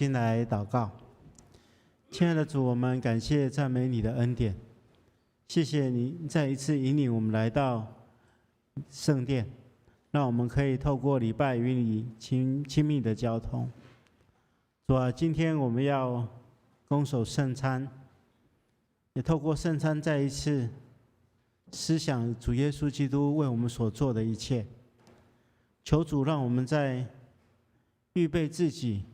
先来祷告。亲爱的主，我们感谢赞美你的恩典，谢谢你再一次引领我们来到圣殿，让我们可以透过礼拜与你亲密的交通。主啊，今天我们要恭守圣餐，也透过圣餐再一次思想主耶稣基督为我们所做的一切。求主让我们在预备自己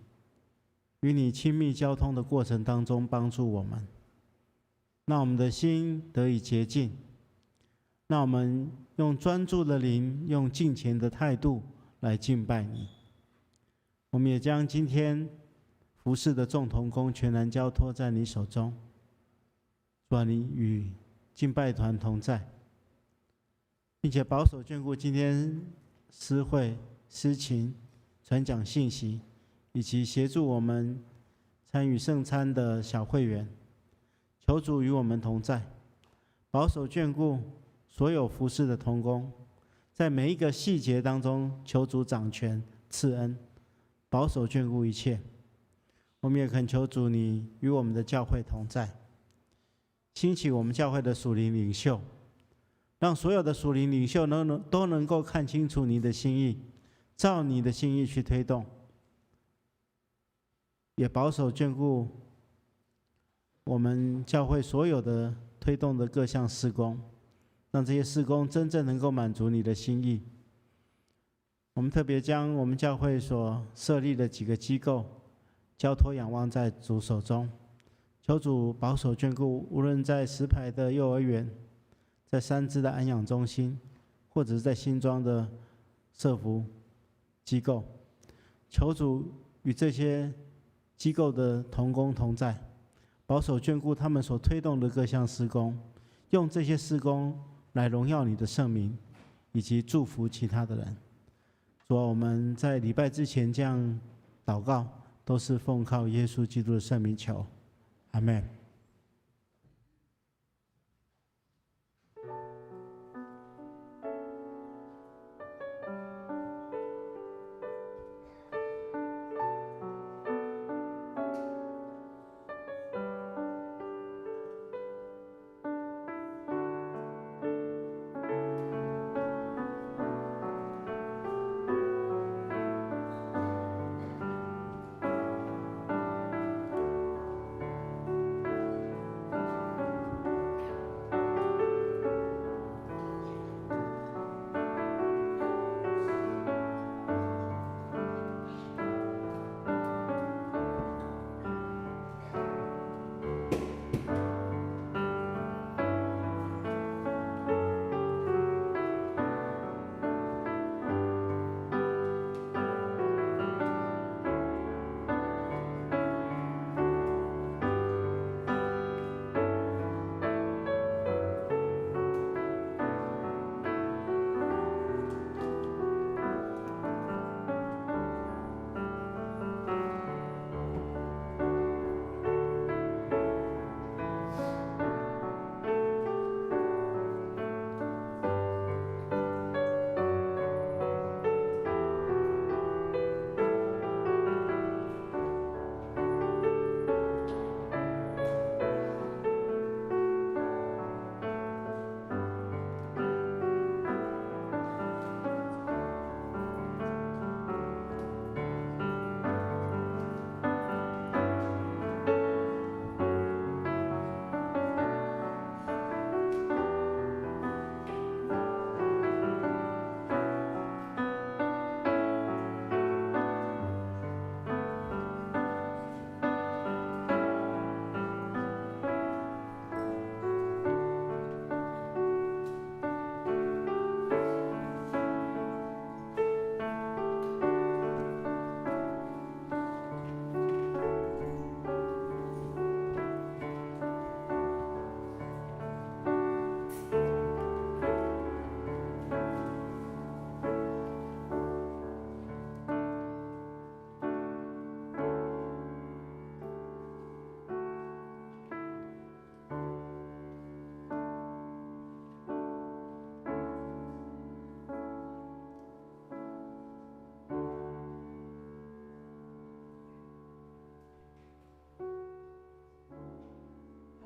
与你亲密交通的过程当中帮助我们，让我们的心得以洁净，让我们用专注的灵，用敬虔的态度来敬拜你。我们也将今天服事的众同工全然交托在你手中。主啊，你与敬拜团同在，并且保守眷顾今天诗会、诗情、传讲信息，以及协助我们参与圣餐的小会员。求主与我们同在，保守眷顾所有服事的同工，在每一个细节当中，求主掌权赐恩，保守眷顾一切。我们也恳求主，你与我们的教会同在，兴起我们教会的属灵领袖，让所有的属灵领袖都能够看清楚你的心意，照你的心意去推动，也保守眷顾我们教会所有的推动的各项事工，让这些事工真正能够满足你的心意。我们特别将我们教会所设立的几个机构交托仰望在主手中，求主保守眷顾，无论在石牌的幼儿园，在三芝的安养中心，或者是在新庄的社福机构，求主与这些机构的同工同在，保守眷顾他们所推动的各项事工，用这些事工来荣耀你的圣名，以及祝福其他的人。主啊，我们在礼拜之前这样祷告，都是奉靠耶稣基督的圣名求，阿们。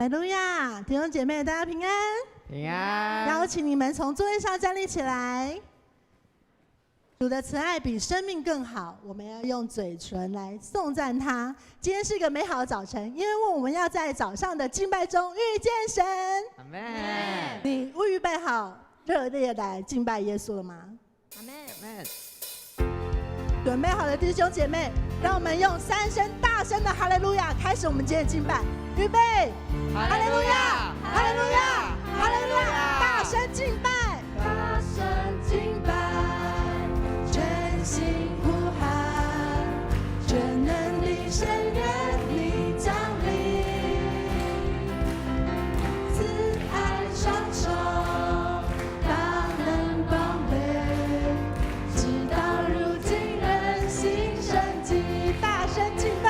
哈利路亚！弟兄姐妹，大家平安。平安。邀请你们从座位上站立起来。主的慈爱比生命更好，我们要用嘴唇来颂赞他。今天是一个美好的早晨，因为我们要在早上的敬拜中遇见神。阿门。你预备好热烈来敬拜耶稣了吗？阿门。阿门。准备好的弟兄姐妹，让我们用3声大声的哈利路亚开始我们今天的敬拜。预备，哈利路亚，哈利路亚，哈利路亚，大声敬拜，大声敬拜，全心呼喊，全能的神愿你降临，慈爱双手，大能帮备，直到如今人心生机，大声敬拜。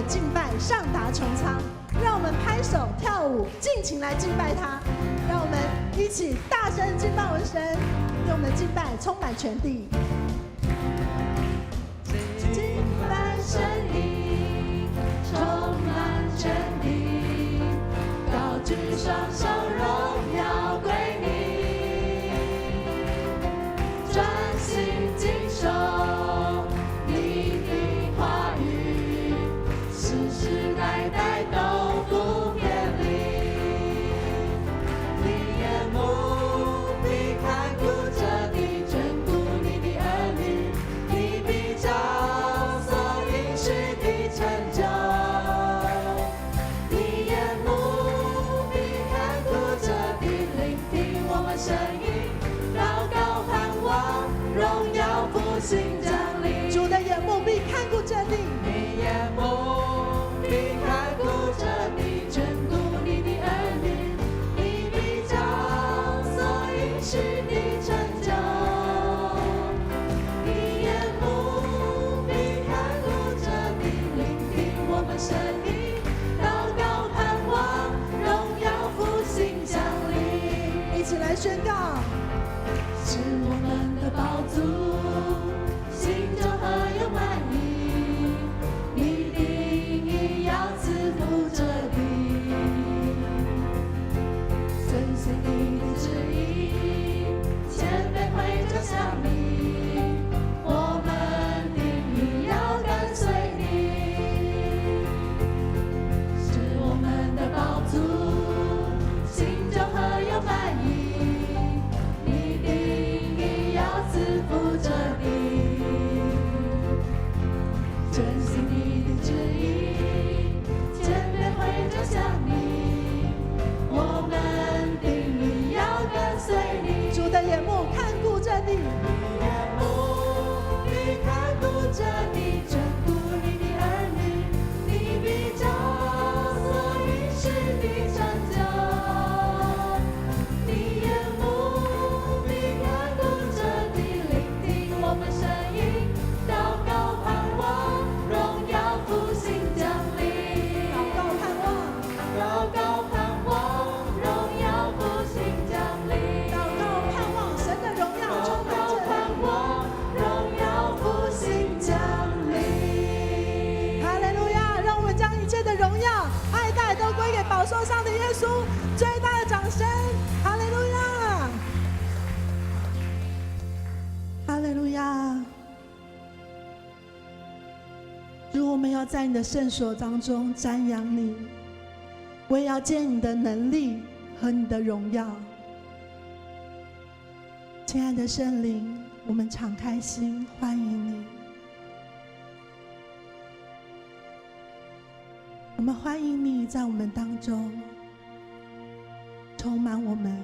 敬拜上达穹苍，让我们拍手跳舞，尽情来敬拜他。让我们一起大声敬拜我们神，让我们的敬拜充满全地。敬拜声音充满全地，高举双手，荣耀归你，专心谨守。世代代都不偏离，你眼目必看顾着地，眷顾你的儿女，你必照所应许的成就。你眼目必看顾着地，聆听我们声音，祷告盼望，荣耀复兴降临。主的眼目必看顾着地，你眼目。必看顾着你，眷顾你的儿女，你必照所应许的成就。你眼目必看顾着你，聆听我们声音，祷告盼望，荣耀复兴降临。一起来宣告：是我们的宝足，心中何有满意？你的旨意，谦卑会走向你，我们定义要跟随你，是我们的宝足，心中何有满意？你定义要赐福着你，遵行你的旨意，谦卑会走向你，我们。主的眼目看顾着你，你眼目必看顾着你，眷顾你的儿女，你必照所应许的成就。你眼目必看顾着你，聆听我们声音，祷告盼望，荣耀复兴降临。祷告盼望，祷告盼望，荣耀复兴降临。宝座上的耶稣，最大的掌声！哈利路亚，哈利路亚！主，我们要在你的圣所当中瞻仰你，我也要见你的能力和你的荣耀。亲爱的圣灵，我们敞开心欢迎你。我们欢迎你在我们当中充满我们。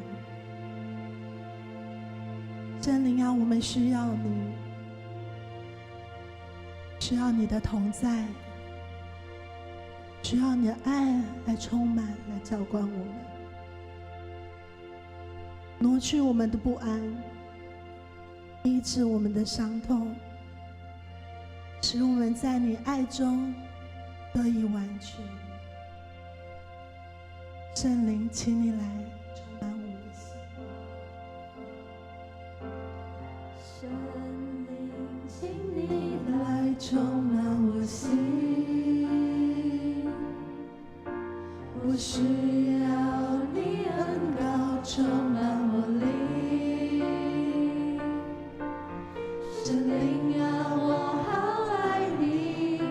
圣灵啊，我们需要你，需要你的同在，需要你的爱来充满，来浇灌我们，挪去我们的不安，医治我们的伤痛，使我们在你爱中得以完全。圣灵，请你来充满我们的心。圣灵，请你来充满我心，我需要你恩膏充满我灵。圣灵啊，我好爱你，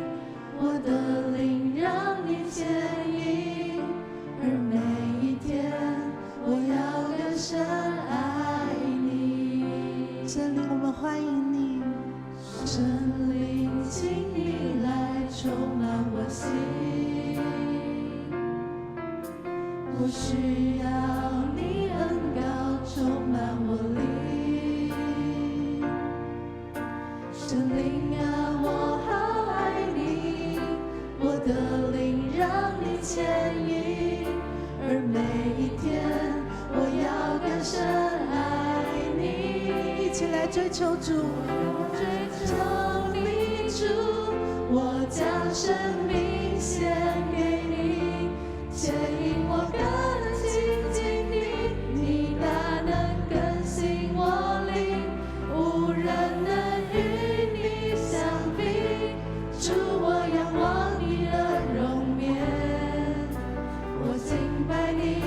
我的灵让你牵引，而每一天我要更深爱你。圣灵，我们欢迎你。圣灵，请你来充满我心，我需要你恩膏充满我灵。圣灵啊，我好爱你，我的灵让你牵引，而每一天我要更深爱你。一起来追求主，追求你主，我将生命献给你，牵引我更亲近你，你大能更新我灵，无人能与你相比。主，我仰望你的容颜，我敬拜你，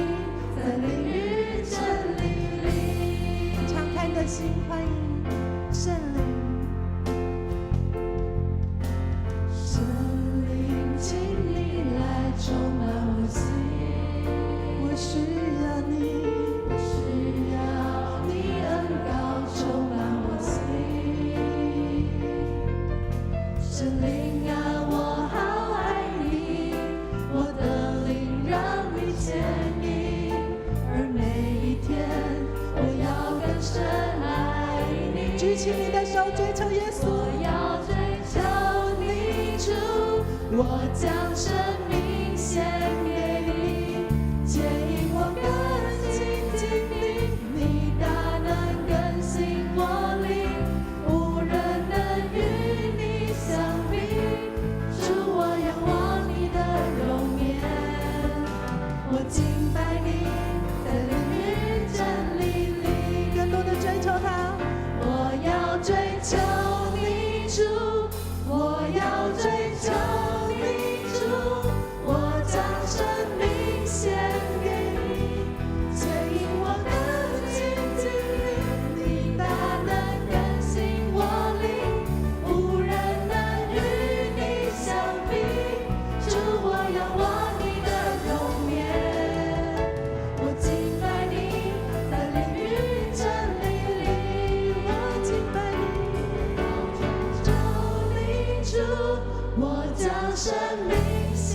在灵与真理里。敞开你的心，欢迎圣灵。圣灵，请你来充满我心，我需要你，我需要你恩膏充满我心。圣灵啊，我好爱你，我的灵让你牵引，而每一天我要更深爱你。举起你的手，追求耶稣。我要追求你主，我将生命献给你，牵引我更亲近你，你大能更新我灵，无人能与你相比。主，我仰望你的容颜，我敬拜你，在灵与真理里。更多的追求他，我要追求你主，我要追求你主，我将生命献给你，牵引我更亲近你，你大能更新我灵，无人能与你相比。主，我仰望你的容颜，我敬拜你，在灵与真理里。我敬拜你，追求你主，我将生命献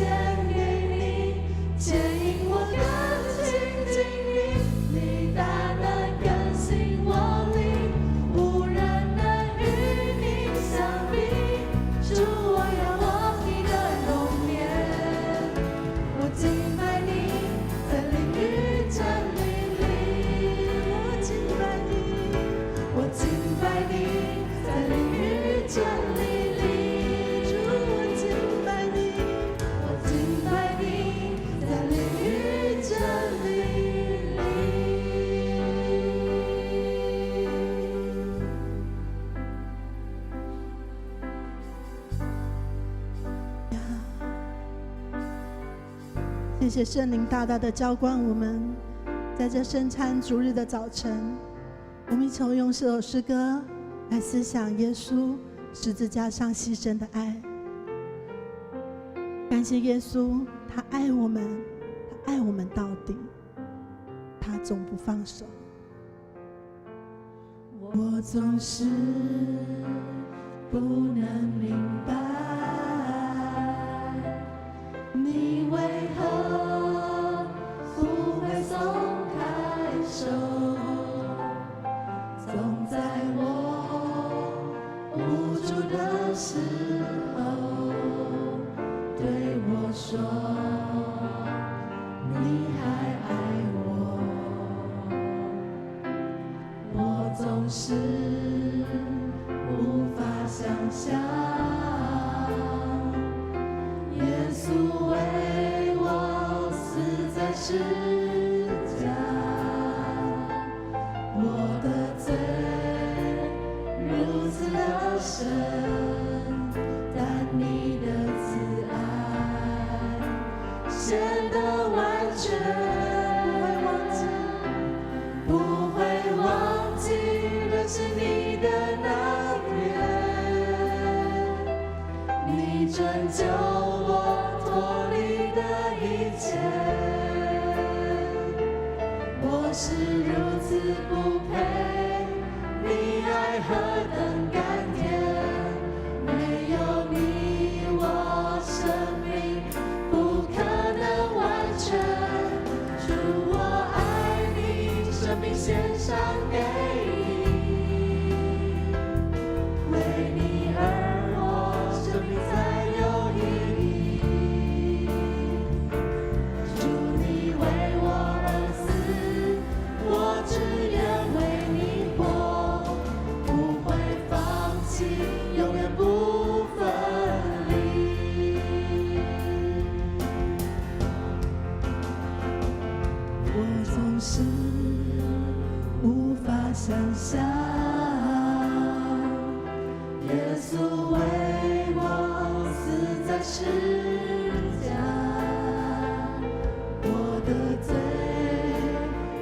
给你，牵引我更亲近你，你大能更新我灵，无人能与你相比。主，我仰望你的容颜，我敬拜你，在灵与真理里。我敬拜你，我敬拜你，在灵与真理里。主，我敬拜你，我敬拜你，在灵与真理里。谢谢圣灵大大的浇灌我们，在这圣餐主日的早晨，我们一起用这首诗歌来思想耶稣十字架上牺牲的爱。感谢耶稣，他爱我们，他爱我们到底，他总不放手。我总是不能明白，你说，你还爱我，我总是无法想象，耶稣为我死在十架，我的罪如此的深。显得完全，不会忘记认识你的那天，你拯救我脱离的一切，我是如此不配，你爱何等甘甜，没有你我生命不可能完全，主我爱你，生命献上给你，为你而活，生命才有意义。主你为我而死，我只愿为你活，不会放弃，永远不分离。我总是无法想象，耶稣为我死在十架，我的罪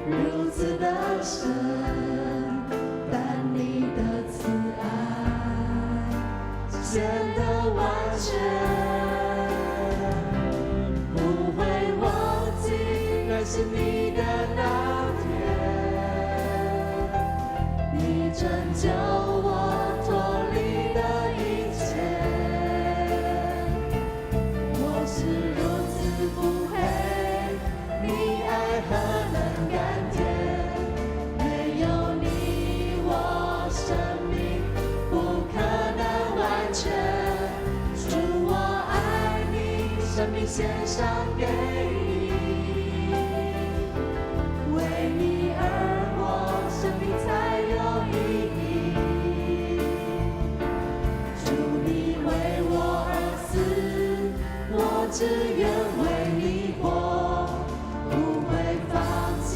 如此的深，但你的慈爱显得完全，不会忘记认识你的那天，你拯救我脱离的一切，我是如此不配，你爱何等甘甜，没有你我生命不可能完全，主我爱你，生命献上给你，为你而活，生命才有意义。主你为我而死，我只愿为你活，不会放弃，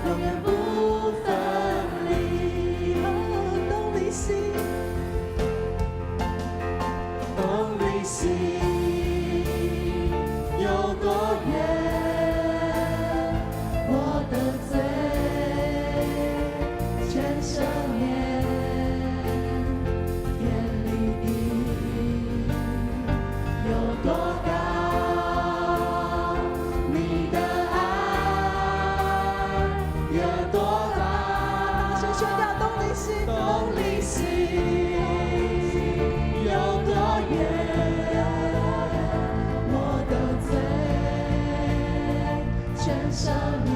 永远不分离。东离西，东离西有多远？我的罪全赦免，天离地有多高？你的爱有多大？是宣告东离西，东离西有多远？我的罪全赦免，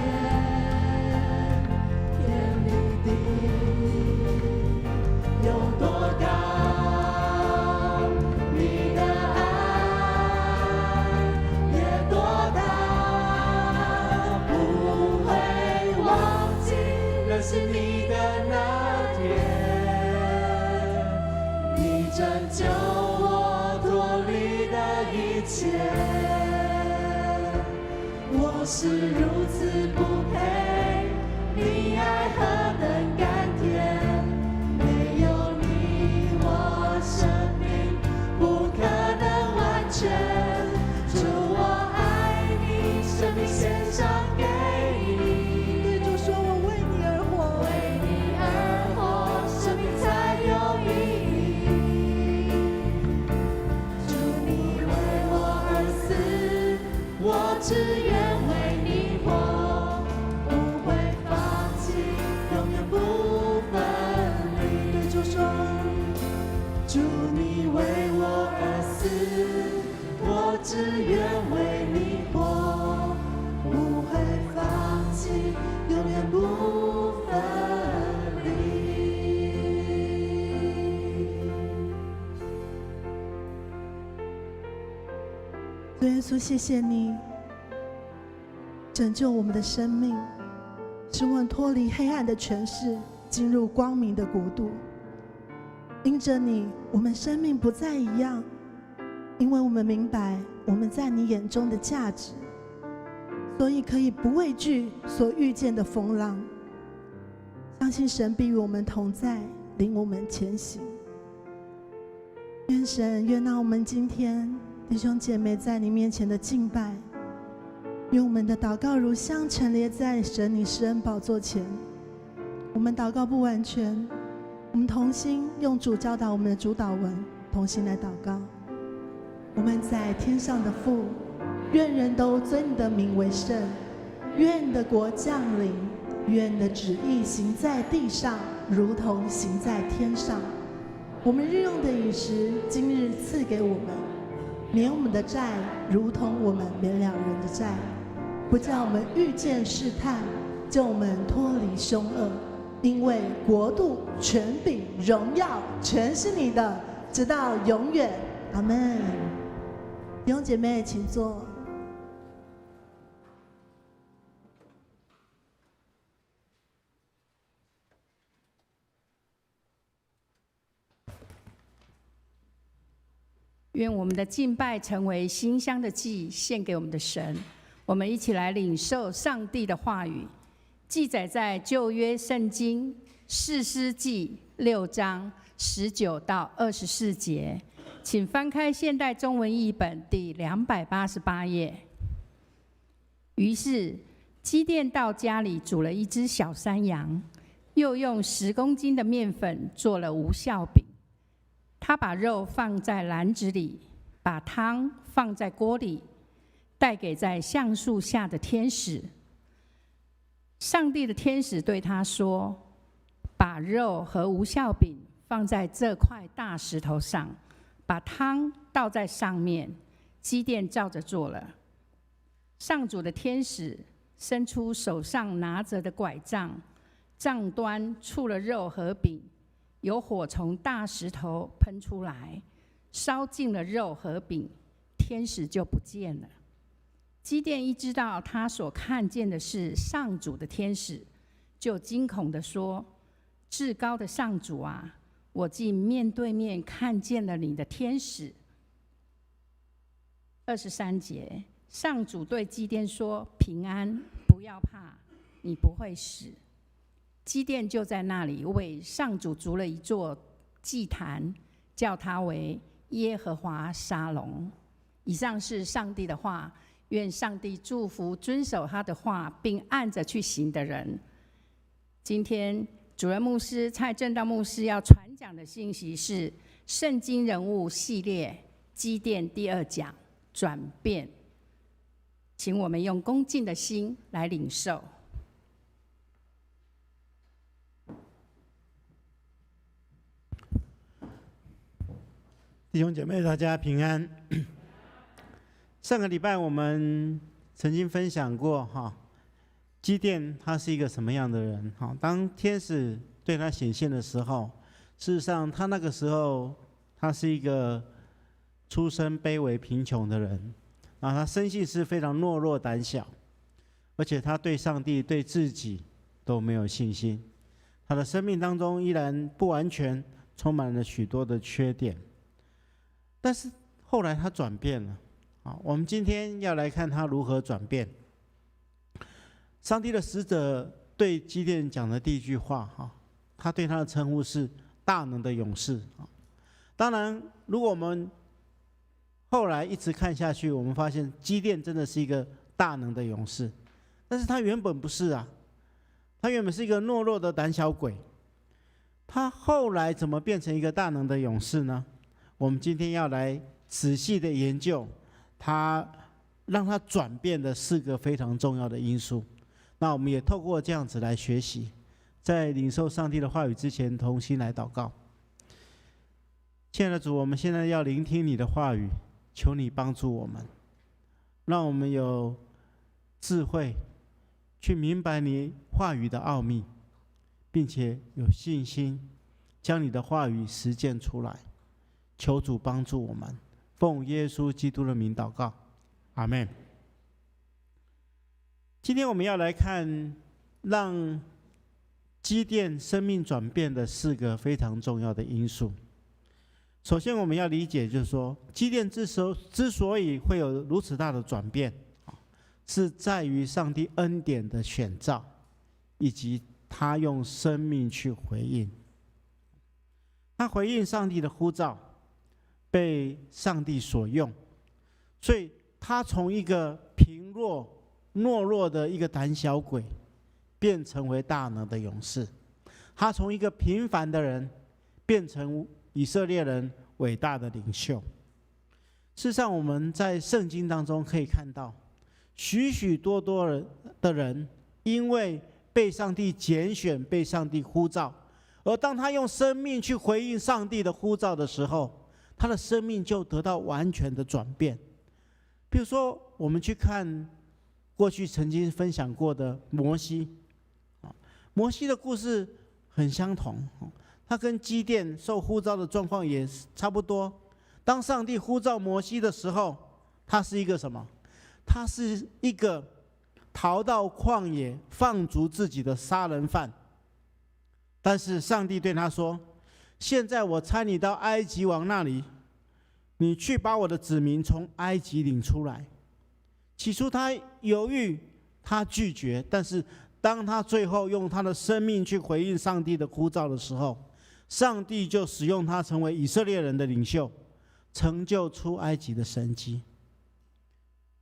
天离地有多高？你的爱也多大？不会忘记认识你的那天，你拯救我脱离的一切，我是如此不配，你爱何等甘甜，没有你我生命不可能完全，主我爱你，生命献上给你，对主说我为你而活，为你而活，生命才有意义。主你为我而死，我只愿为你活，不会放弃，永远不分离。对主说，主你为我而死，我只愿为你活，不会放弃，永远不分离。主耶稣，谢谢你拯救我们的生命，使我们脱离黑暗的权势，进入光明的国度。因着你，我们生命不再一样，因为我们明白我们在你眼中的价值，所以可以不畏惧所遇见的风浪，相信神必与我们同在，领我们前行。愿神悦纳我们今天弟兄姐妹在你面前的敬拜，愿我们的祷告如香陈列在神你施恩宝座前。我们祷告不完全，我们同心用主教导我们的主祷文，同心来祷告。我们在天上的父，愿人都尊你的名为圣，愿你的国降临，愿你的旨意行在地上，如同行在天上。我们日用的饮食，今日赐给我们，免我们的债，如同我们免了人的债，不叫我们遇见试探，救我们脱离凶恶。因为国度、权柄、荣耀，全是你的，直到永远。阿们。弟兄姐妹，请坐。愿我们的敬拜成为馨香的祭，献给我们的神。我们一起来领受上帝的话语，记载在旧约圣经士师记6章19到24节。请翻开现代中文译本第288页。于是基甸到家里煮了一只小山羊，又用10公斤的面粉做了无酵饼。他把肉放在篮子里，把汤放在锅里，带给在橡树下的天使。上帝的天使对他说：“把肉和无酵饼放在这块大石头上，把汤倒在上面。”基甸照着做了。上主的天使伸出手上拿着的拐杖，杖端触了肉和饼，有火从大石头喷出来，烧尽了肉和饼，天使就不见了。基甸一知道他所看见的是上主的天使，就惊恐地说：“至高的上主啊，我竟面对面看见了你的天使。”23节，上主对基甸说：“平安，不要怕，你不会死。”基甸就在那里为上主筑了一座祭坛，叫它为耶和华沙龙。以上是上帝的话，愿上帝祝福遵守他的话并按着去行的人。今天主任牧师蔡正道牧师要传讲的信息是圣经人物系列基甸第2讲转变，请我们用恭敬的心来领受。弟兄姐妹，大家平安。上个礼拜我们曾经分享过基甸他是一个什么样的人？当天使对他显现的时候，事实上他那个时候他是一个出身卑微贫穷的人，然后他生性是非常懦弱胆小，而且他对上帝对自己都没有信心，他的生命当中依然不完全，充满了许多的缺点。但是后来他转变了，我们今天要来看他如何转变。上帝的使者对基甸讲的第一句话，他对他的称呼是大能的勇士。当然，如果我们后来一直看下去，我们发现基甸真的是一个大能的勇士，但是他原本不是啊，他原本是一个懦弱的胆小鬼，他后来怎么变成一个大能的勇士呢？我们今天要来仔细的研究他让他转变的4个非常重要的因素。那我们也透过这样子来学习，在领受上帝的话语之前，同心来祷告。亲爱的主，我们现在要聆听你的话语，求你帮助我们，让我们有智慧去明白你话语的奥秘，并且有信心将你的话语实践出来。求主帮助我们，奉耶稣基督的名祷告，阿们。今天我们要来看让基甸生命转变的4个非常重要的因素。首先，我们要理解，就是说，基甸之所以会有如此大的转变，是在于上帝恩典的选召，以及他用生命去回应。他回应上帝的呼召，被上帝所用，所以他从一个贫弱、懦弱的一个胆小鬼，变成为大能的勇士。他从一个平凡的人，变成以色列人伟大的领袖。事实上，我们在圣经当中可以看到，许许多多的人，因为被上帝拣选、被上帝呼召，而当他用生命去回应上帝的呼召的时候，他的生命就得到完全的转变。比如说，我们去看过去曾经分享过的摩西，摩西的故事很相同，他跟基甸受呼召的状况也差不多。当上帝呼召摩西的时候，他是一个什么？他是一个逃到旷野放逐自己的杀人犯。但是上帝对他说：现在我差你到埃及王那里，你去把我的子民从埃及领出来。起初他犹豫，他拒绝，但是当他最后用他的生命去回应上帝的呼召的时候，上帝就使用他成为以色列人的领袖，成就出埃及的神迹。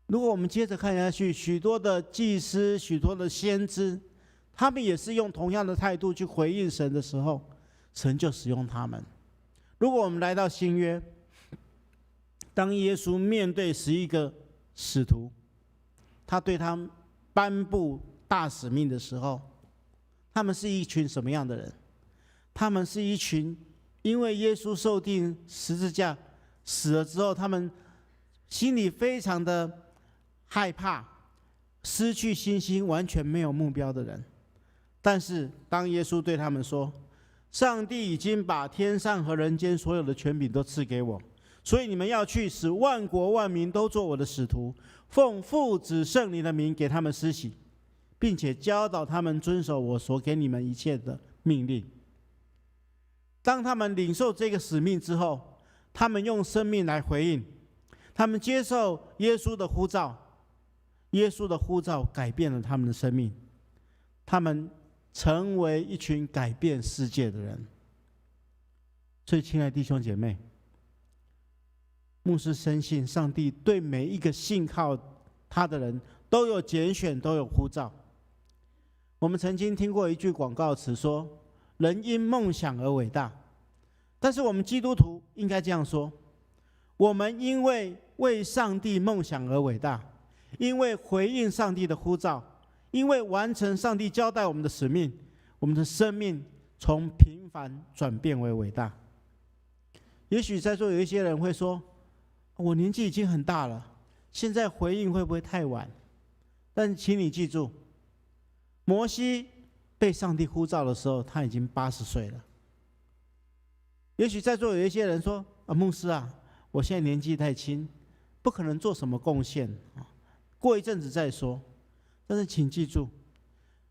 如果我们接着看下去，许多的祭司、许多的先知，他们也是用同样的态度去回应神的时候，神就使用他们。如果我们来到新约，当耶稣面对11个使徒，他对他们颁布大使命的时候，他们是一群什么样的人？他们是一群因为耶稣受钉十字架死了之后，他们心里非常的害怕，失去信心，完全没有目标的人。但是当耶稣对他们说：上帝已经把天上和人间所有的权柄都赐给我，所以你们要去，使万国万民都做我的使徒，奉父子圣灵的名给他们施洗，并且教导他们遵守我所给你们一切的命令。当他们领受这个使命之后，他们用生命来回应，他们接受耶稣的呼召，耶稣的呼召改变了他们的生命，他们成为一群改变世界的人。所以亲爱的弟兄姐妹，牧师深信上帝对每一个信靠他的人都有拣选，都有呼召。我们曾经听过一句广告词说：人因梦想而伟大。但是我们基督徒应该这样说：我们因为上帝梦想而伟大，因为回应上帝的呼召，因为完成上帝交代我们的使命，我们的生命从平凡转变为伟大。也许在座有一些人会说：我年纪已经很大了，现在回应会不会太晚？但请你记住，摩西被上帝呼召的时候，他已经80岁了。也许在座有一些人说：牧师啊，我现在年纪太轻，不可能做什么贡献，过一阵子再说。但是请记住，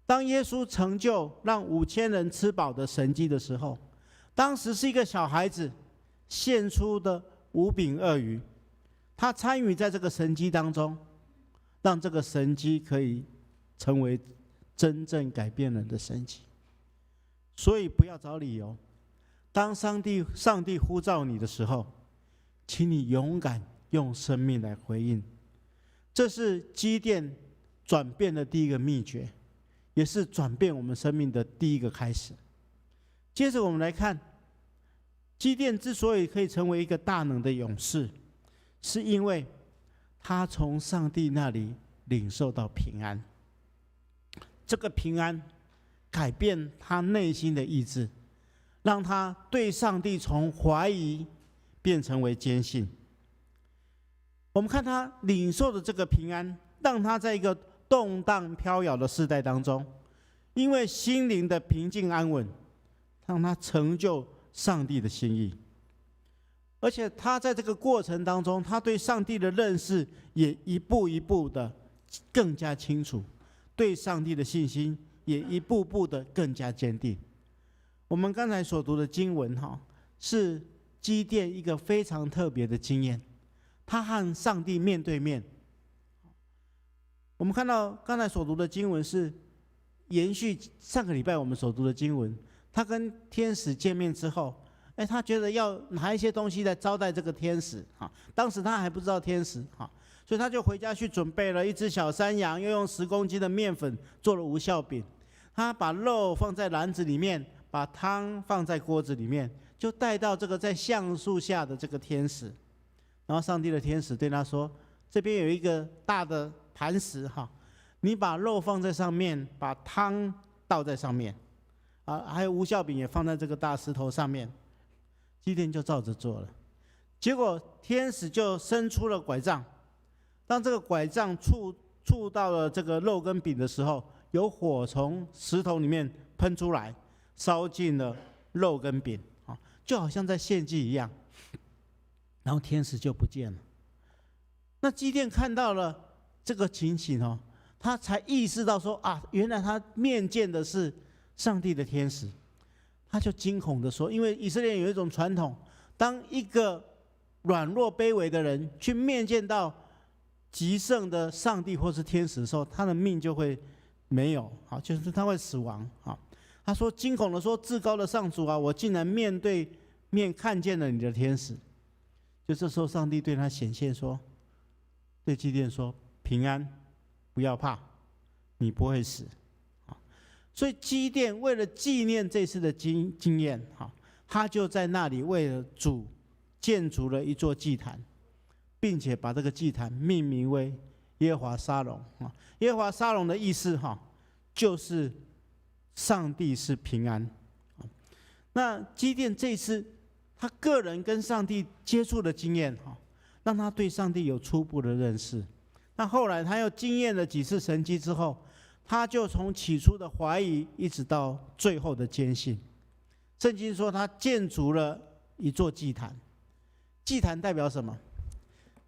当耶稣成就让5000人吃饱的神迹的时候，当时是一个小孩子献出的5饼2鱼，他参与在这个神迹当中，让这个神迹可以成为真正改变人的神迹。所以不要找理由，当上帝呼召你的时候，请你勇敢用生命来回应。这是基甸转变的第一个秘诀，也是转变我们生命的第一个开始。接着我们来看，基甸之所以可以成为一个大能的勇士，是因为他从上帝那里领受到平安。这个平安改变他内心的意志，让他对上帝从怀疑变成为坚信。我们看他领受的这个平安，让他在一个动荡飘摇的世代当中，因为心灵的平静安稳，让他成就上帝的心意。而且他在这个过程当中，他对上帝的认识也一步一步的更加清楚，对上帝的信心也一步步的更加坚定。我们刚才所读的经文是基甸一个非常特别的经验，他和上帝面对面。我们看到刚才所读的经文是延续上个礼拜我们所读的经文，他跟天使见面之后，他觉得要拿一些东西来招待这个天使当时他还不知道天使所以他就回家去准备了一只小山羊，又用10公斤的面粉做了无酵饼。他把肉放在篮子里面，把汤放在锅子里面，就带到这个在橡树下的这个天使。然后上帝的天使对他说：“这边有一个大的磐石你把肉放在上面，把汤倒在上面，还有无酵饼也放在这个大石头上面。”基甸就照着做了。结果天使就伸出了拐杖，当这个拐杖触到了这个肉跟饼的时候，有火从石头里面喷出来，烧尽了肉跟饼就好像在献祭一样。然后天使就不见了。那基甸看到了这个情形他才意识到说原来他面见的是上帝的天使。他就惊恐的说，因为以色列有一种传统，当一个软弱卑微的人去面见到极盛的上帝或是天使的时候，他的命就会没有就是他会死亡他说惊恐的说，至高的上主我竟然面对面看见了你的天使。就这时候上帝对他显现说，对基甸说，平安，不要怕，你不会死。所以基甸为了纪念这次的经验他就在那里为了主建筑了一座祭坛，并且把这个祭坛命名为耶和华沙龙。耶和华沙龙的意思就是上帝是平安。那基甸这次他个人跟上帝接触的经验让他对上帝有初步的认识。那后来他又经验了几次神迹之后，他就从起初的怀疑一直到最后的坚信。圣经说他建筑了一座祭坛。祭坛代表什么？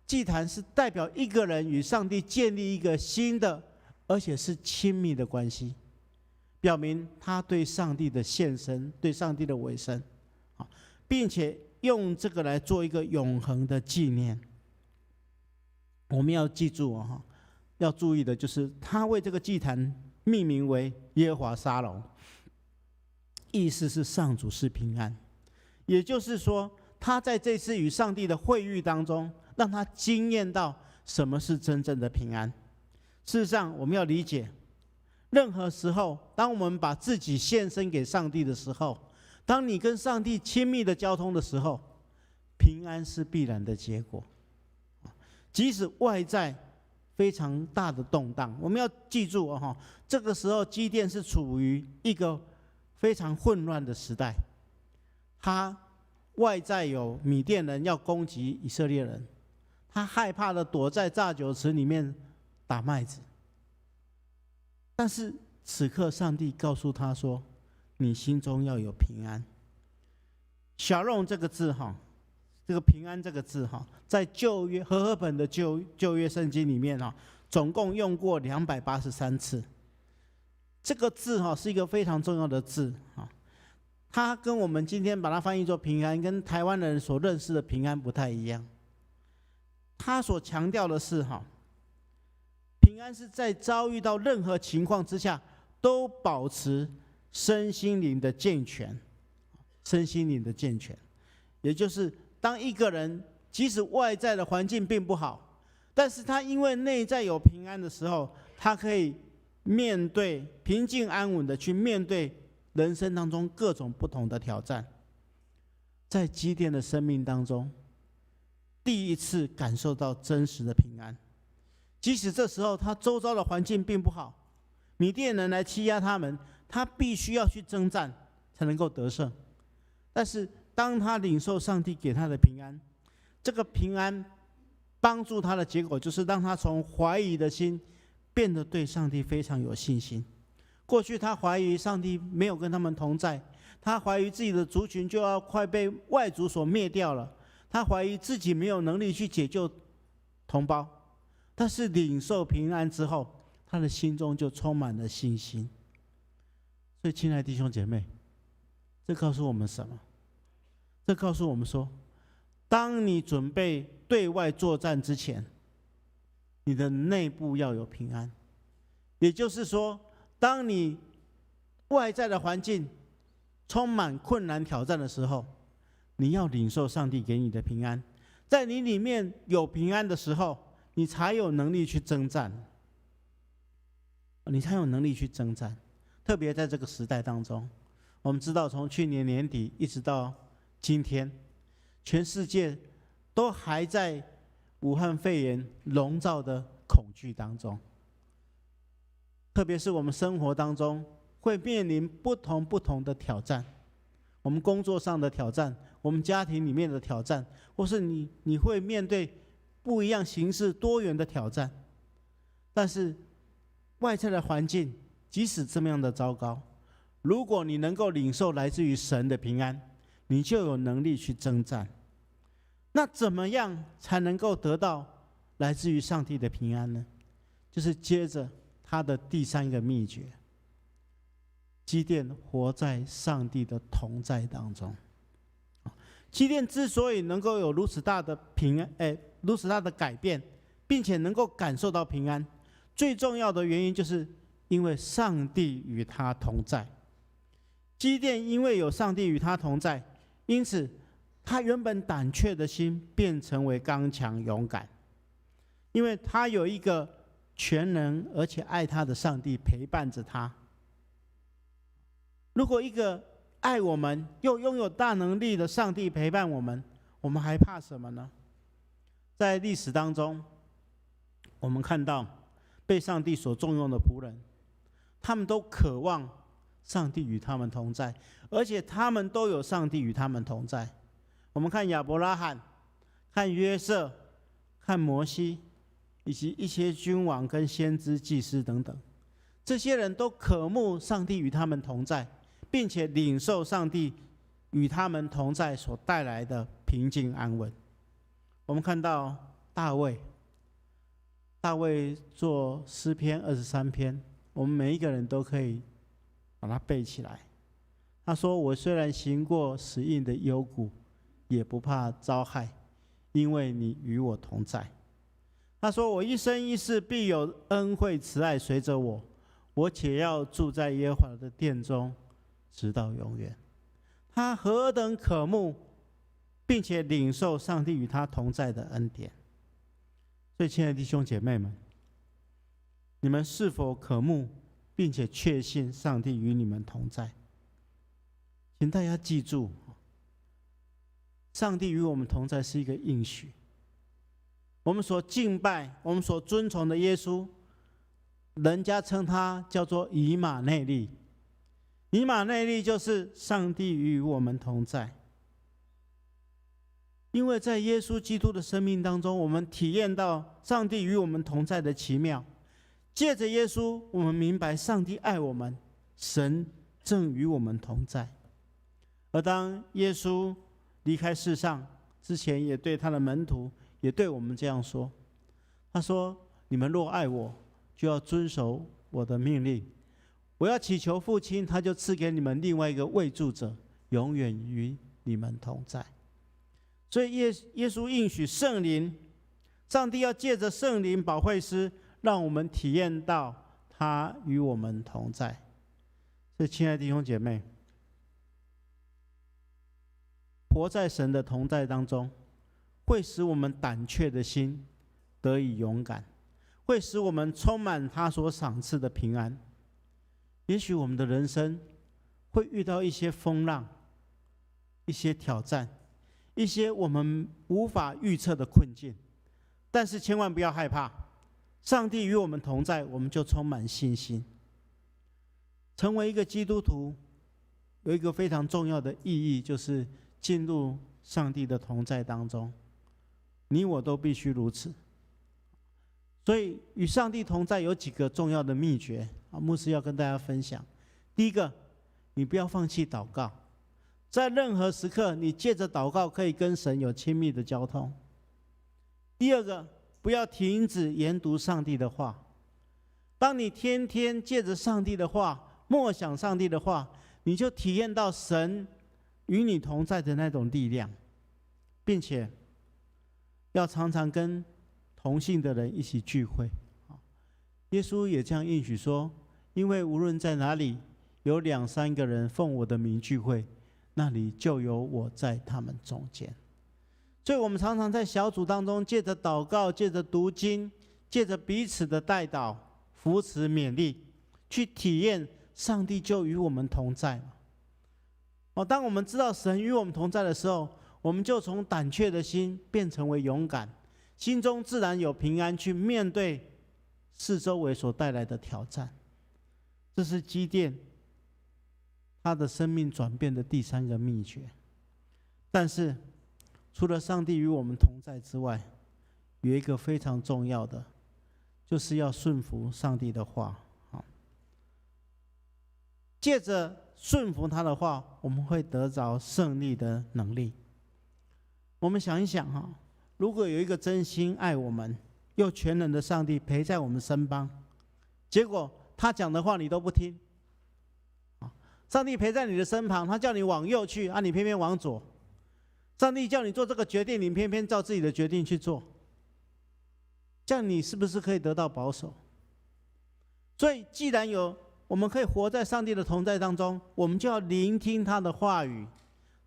祭坛是代表一个人与上帝建立一个新的而且是亲密的关系，表明他对上帝的献身，对上帝的委身，并且用这个来做一个永恒的纪念。我们要记住要注意的就是他为这个祭坛命名为耶和华沙龙，意思是上主是平安。也就是说，他在这次与上帝的会遇当中，让他经验到什么是真正的平安。事实上，我们要理解，任何时候当我们把自己献身给上帝的时候，当你跟上帝亲密的交通的时候，平安是必然的结果。即使外在非常大的动荡，我们要记住这个时候基甸是处于一个非常混乱的时代。他外在有米甸人要攻击以色列人，他害怕的躲在榨酒池里面打麦子。但是此刻上帝告诉他说，你心中要有平安。shalom这个字这个平安这个字在旧约和合本的旧约圣经里面总共用过283次。这个字是一个非常重要的字它跟我们今天把它翻译作平安，跟台湾人所认识的平安不太一样。它所强调的是平安是在遭遇到任何情况之下都保持身心灵的健全，身心灵的健全，也就是当一个人即使外在的环境并不好，但是他因为内在有平安的时候，他可以面对平静安稳的去面对人生当中各种不同的挑战。在基甸的生命当中，第一次感受到真实的平安，即使这时候他周遭的环境并不好，米甸人来欺压他们，他必须要去征战才能够得胜。但是当他领受上帝给他的平安，这个平安帮助他的结果就是让他从怀疑的心变得对上帝非常有信心。过去他怀疑上帝没有跟他们同在，他怀疑自己的族群就要快被外族所灭掉了，他怀疑自己没有能力去解救同胞，但是领受平安之后，他的心中就充满了信心。所以，亲爱的弟兄姐妹，这告诉我们什么？这告诉我们说，当你准备对外作战之前，你的内部要有平安。也就是说，当你外在的环境充满困难挑战的时候，你要领受上帝给你的平安。在你里面有平安的时候，你才有能力去征战，你才有能力去征战。特别在这个时代当中，我们知道从去年年底一直到今天，全世界都还在武汉肺炎笼罩的恐惧当中。特别是我们生活当中会面临不同的挑战，我们工作上的挑战，我们家庭里面的挑战，或是你会面对不一样形式多元的挑战。但是外在的环境即使这么样的糟糕，如果你能够领受来自于神的平安，你就有能力去征战。那怎么样才能够得到来自于上帝的平安呢？就是接着他的第三个秘诀，基甸活在上帝的同在当中。基甸之所以能够有如此大的平安，如此大的改变，并且能够感受到平安，最重要的原因就是因为上帝与他同在。基甸因为有上帝与他同在，因此他原本胆怯的心变成为刚强勇敢，因为他有一个全能而且爱他的上帝陪伴着他。如果一个爱我们又拥有大能力的上帝陪伴我们，我们还怕什么呢？在历史当中，我们看到被上帝所重用的仆人，他们都渴望上帝与他们同在，而且他们都有上帝与他们同在。我们看亚伯拉罕，看约瑟，看摩西，以及一些君王跟先知祭司等等，这些人都渴慕上帝与他们同在，并且领受上帝与他们同在所带来的平静安稳。我们看到大卫做诗篇23篇，我们每一个人都可以把它背起来。他说：“我虽然行过死荫的幽谷，也不怕遭害，因为你与我同在。”他说：“我一生一世必有恩惠慈爱随着我，我且要住在耶和华的殿中，直到永远。”他何等渴慕，并且领受上帝与他同在的恩典。所以，亲爱的弟兄姐妹们，你们是否渴慕，并且确信上帝与你们同在？请大家记住，上帝与我们同在是一个应许。我们所敬拜、我们所尊崇的耶稣，人家称他叫做以马内利。以马内利就是上帝与我们同在。因为在耶稣基督的生命当中，我们体验到上帝与我们同在的奇妙。借着耶稣，我们明白上帝爱我们，神正与我们同在。而当耶稣离开世上之前，也对他的门徒，也对我们这样说。他说：“你们若爱我，就要遵守我的命令。我要祈求父亲，他就赐给你们另外一个慰助者，永远与你们同在。”所以耶稣应许圣灵，上帝要借着圣灵保惠师，让我们体验到他与我们同在。所以，亲爱的弟兄姐妹，活在神的同在当中，会使我们胆怯的心得以勇敢，会使我们充满他所赏赐的平安。也许我们的人生会遇到一些风浪，一些挑战，一些我们无法预测的困境，但是千万不要害怕，上帝与我们同在，我们就充满信心。成为一个基督徒有一个非常重要的意义，就是进入上帝的同在当中，你我都必须如此。所以与上帝同在有几个重要的秘诀，牧师要跟大家分享。第一个，你不要放弃祷告，在任何时刻，你借着祷告可以跟神有亲密的交通。第二个，不要停止研读上帝的话。当你天天借着上帝的话，默想上帝的话，你就体验到神与你同在的那种力量，并且要常常跟同性的人一起聚会。耶稣也这样应许说，因为无论在哪里有2、3个人奉我的名聚会，那里就有我在他们中间。所以我们常常在小组当中，借着祷告，借着读经，借着彼此的代祷、扶持、勉励，去体验上帝就与我们同在。当我们知道神与我们同在的时候，我们就从胆怯的心变成为勇敢，心中自然有平安，去面对四周围所带来的挑战。这是基甸他的生命转变的第3个秘诀。但是除了上帝与我们同在之外，有一个非常重要的，就是要顺服上帝的话。借着顺服他的话，我们会得着胜利的能力。我们想一想，如果有一个真心爱我们又全能的上帝陪在我们身旁，结果他讲的话你都不听。上帝陪在你的身旁，他叫你往右去，你偏偏往左。上帝叫你做这个决定，你偏偏照自己的决定去做，这样你是不是可以得到保守？所以既然我们可以活在上帝的同在当中，我们就要聆听他的话语，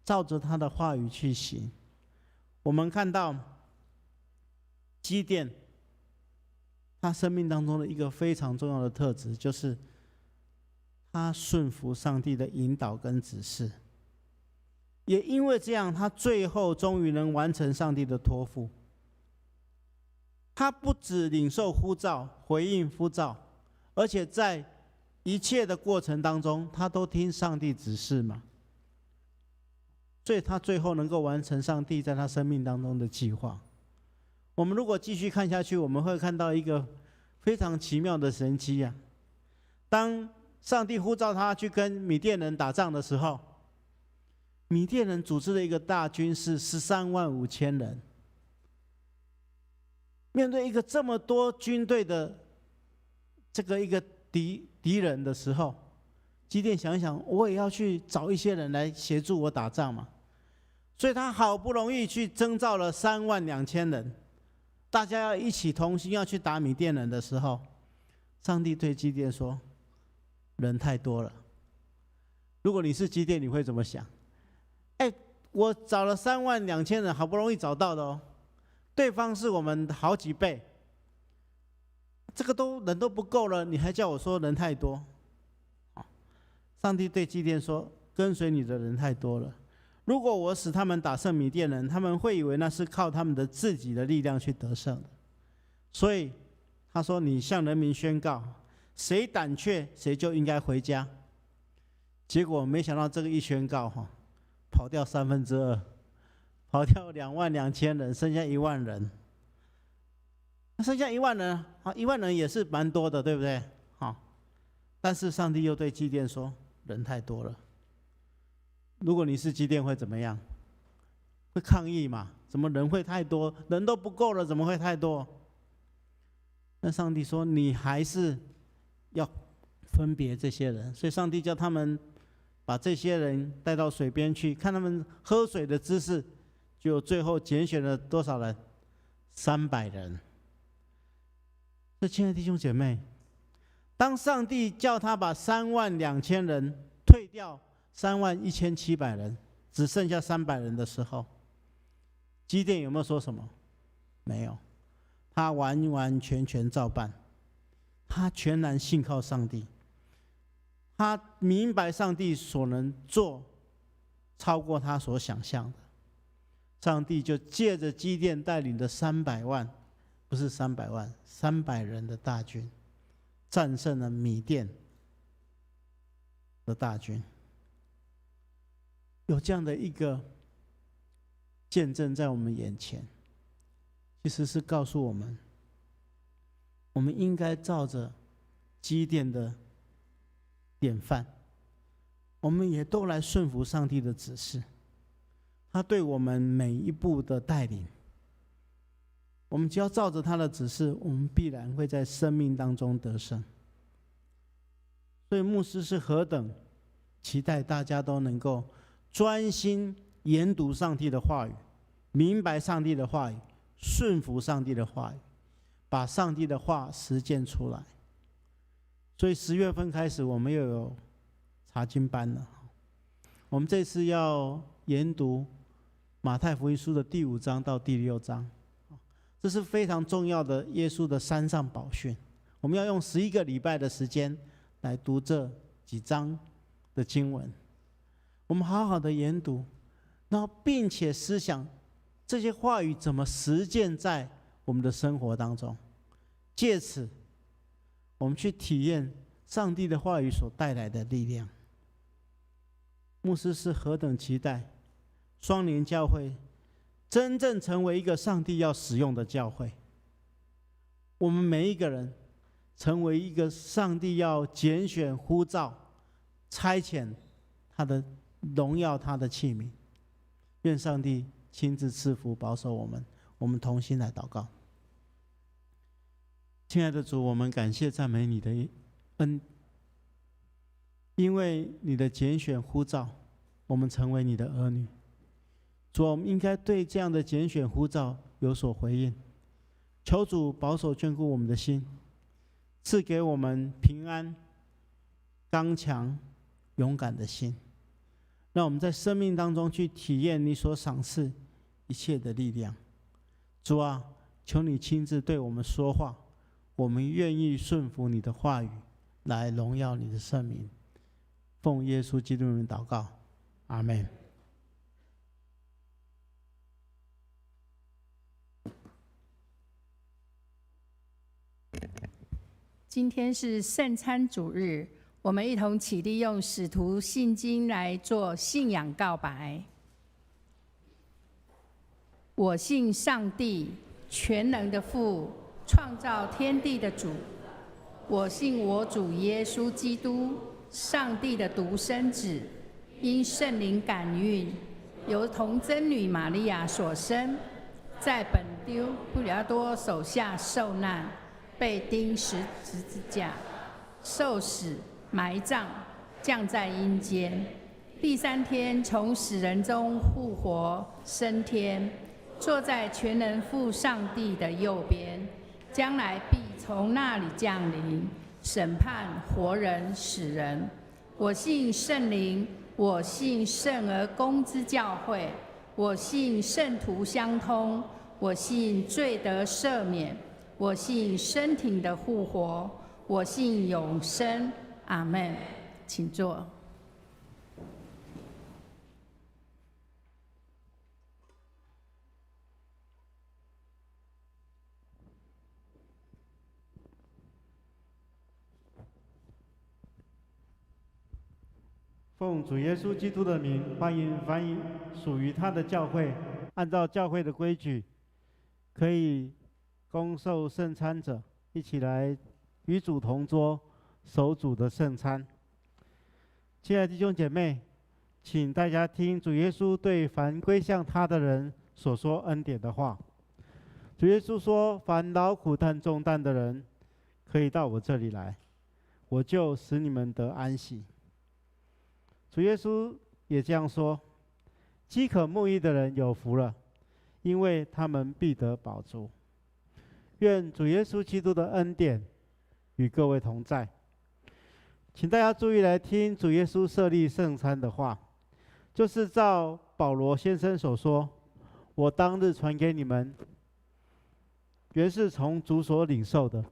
照着他的话语去行。我们看到基甸他生命当中的一个非常重要的特质，就是他顺服上帝的引导跟指示。也因为这样，他最后终于能完成上帝的托付。他不只领受呼召，回应呼召，而且在一切的过程当中，他都听上帝指示嘛。所以他最后能够完成上帝在他生命当中的计划。我们如果继续看下去，我们会看到一个非常奇妙的神迹啊！当上帝呼召他去跟米甸人打仗的时候，米甸人组织了一个大军，是13万5千人。面对一个这么多军队的一个敌人的时候，基甸想一想，我也要去找一些人来协助我打仗嘛。所以他好不容易去征召了3万2千人，大家要一起同心要去打米甸人的时候，上帝对基甸说：“人太多了。”如果你是基甸，你会怎么想？我找了3万2千人，好不容易找到的哦，对方是我们好几倍，这个人都不够了，你还叫我说人太多？上帝对基甸说：“跟随你的人太多了。如果我使他们打胜米甸人，他们会以为那是靠他们的自己的力量去得胜的。所以他说：你向人民宣告，谁胆怯，谁就应该回家。结果没想到这个一宣告，跑掉2/3，跑掉2万2千人，剩下1万人。剩下1万人，1万人也是蛮多的，对不对？但是上帝又对基甸说：人太多了。如果你是基甸会怎么样？会抗议嘛？怎么人会太多？人都不够了，怎么会太多？那上帝说：你还是要分别这些人。所以上帝叫他们把这些人带到水边去，看他们喝水的姿势，就最后拣选了多少人？300人。所以亲爱的弟兄姐妹，当上帝叫他把3万2千人退掉3万1700人，只剩下300人的时候，基甸有没有说什么？没有，他完完全全照办，他全然信靠上帝，他明白上帝所能做超过他所想象的。上帝就借着基甸带领的300万，不是300万，300人的大军，战胜了米甸的大军。有这样的一个见证在我们眼前，其实是告诉我们，我们应该照着基甸的典范，我们也都来顺服上帝的指示，他对我们每一步的带领，我们只要照着他的指示，我们必然会在生命当中得胜。所以牧师是何等期待大家都能够专心研读上帝的话语，明白上帝的话语，顺服上帝的话语，把上帝的话实践出来。所以10月份开始，我们又有查经班了。我们这次要研读马太福音书的第5章到第6章，这是非常重要的耶稣的山上宝训。我们要用11个礼拜的时间来读这几章的经文，我们好好的研读，然后并且思想这些话语怎么实践在我们的生活当中，借此我们去体验上帝的话语所带来的力量。牧师是何等期待双联教会真正成为一个上帝要使用的教会，我们每一个人成为一个上帝要拣选、呼召、差遣他的荣耀他的器皿。愿上帝亲自赐福保守我们，我们同心来祷告。亲爱的主，我们感谢赞美你的恩，因为你的拣选呼召，我们成为你的儿女。主，我们应该对这样的拣选呼召有所回应。求主保守眷顾我们的心，赐给我们平安、刚强、勇敢的心，让我们在生命当中去体验你所赏赐一切的力量。主啊，求你亲自对我们说话，我们愿意顺服你的话语，来荣耀你的圣名。奉耶稣基督的名祷告，阿们。今天是圣餐主日，我们一同起立，用使徒信经来做信仰告白。我信上帝，全能的父，创造天地的主。我信我主耶稣基督，上帝的独生子，因圣灵感孕，由童贞女玛利亚所生，在本丢布拉多手下受难，被钉十字架，受死，埋葬，降在阴间。第3天从死人中复活，升天，坐在全能父上帝的右边，将来必从那里降临，审判活人死人。我信圣灵，我信圣而公之教会，我信圣徒相通，我信罪得赦免，我信身体的复活，我信永生。阿们。请坐。奉主耶稣基督的名，欢迎凡属于他的教会，按照教会的规矩，可以供受圣餐者一起来与主同桌，守主的圣餐。亲爱的弟兄姐妹，请大家听主耶稣对凡归向他的人所说恩典的话。主耶稣说：“凡劳苦担重担的人，可以到我这里来，我就使你们得安息。”主耶稣也这样说：“饥渴慕义的人有福了，因为他们必得饱足。”愿主耶稣基督的恩典与各位同在。请大家注意来听主耶稣设立圣餐的话，就是照保罗先生所说：“我当日传给你们，原是从主所领受的，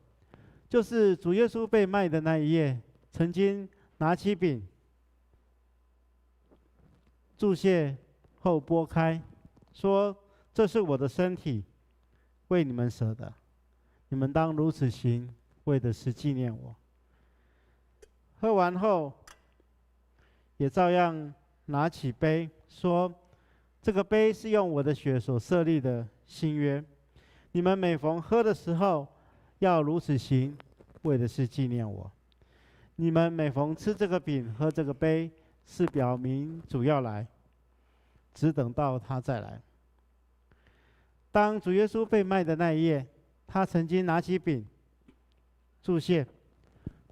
就是主耶稣被卖的那一夜，曾经拿起饼，祝谢后拨开，说：这是我的身体，为你们舍的，你们当如此行，为的是纪念我。”喝完后，也照样拿起杯，说：这个杯是用我的血所设立的新约，你们每逢喝的时候，要如此行，为的是纪念我。你们每逢吃这个饼，喝这个杯，是表明主要来，只等到他再来。当主耶稣被卖的那一夜，他曾经拿起饼祝谢，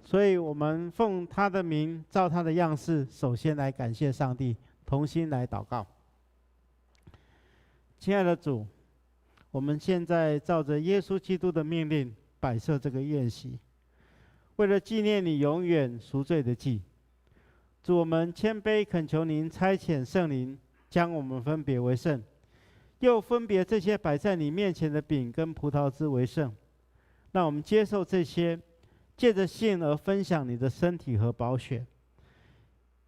所以我们奉他的名，照他的样式，首先来感谢上帝，同心来祷告。亲爱的主，我们现在照着耶稣基督的命令摆设这个宴席，为了纪念你永远赎罪的祭。主，我们谦卑恳求您差遣圣灵，将我们分别为圣，又分别这些摆在你面前的饼跟葡萄汁为圣。让我们接受这些，借着信而分享你的身体和宝血。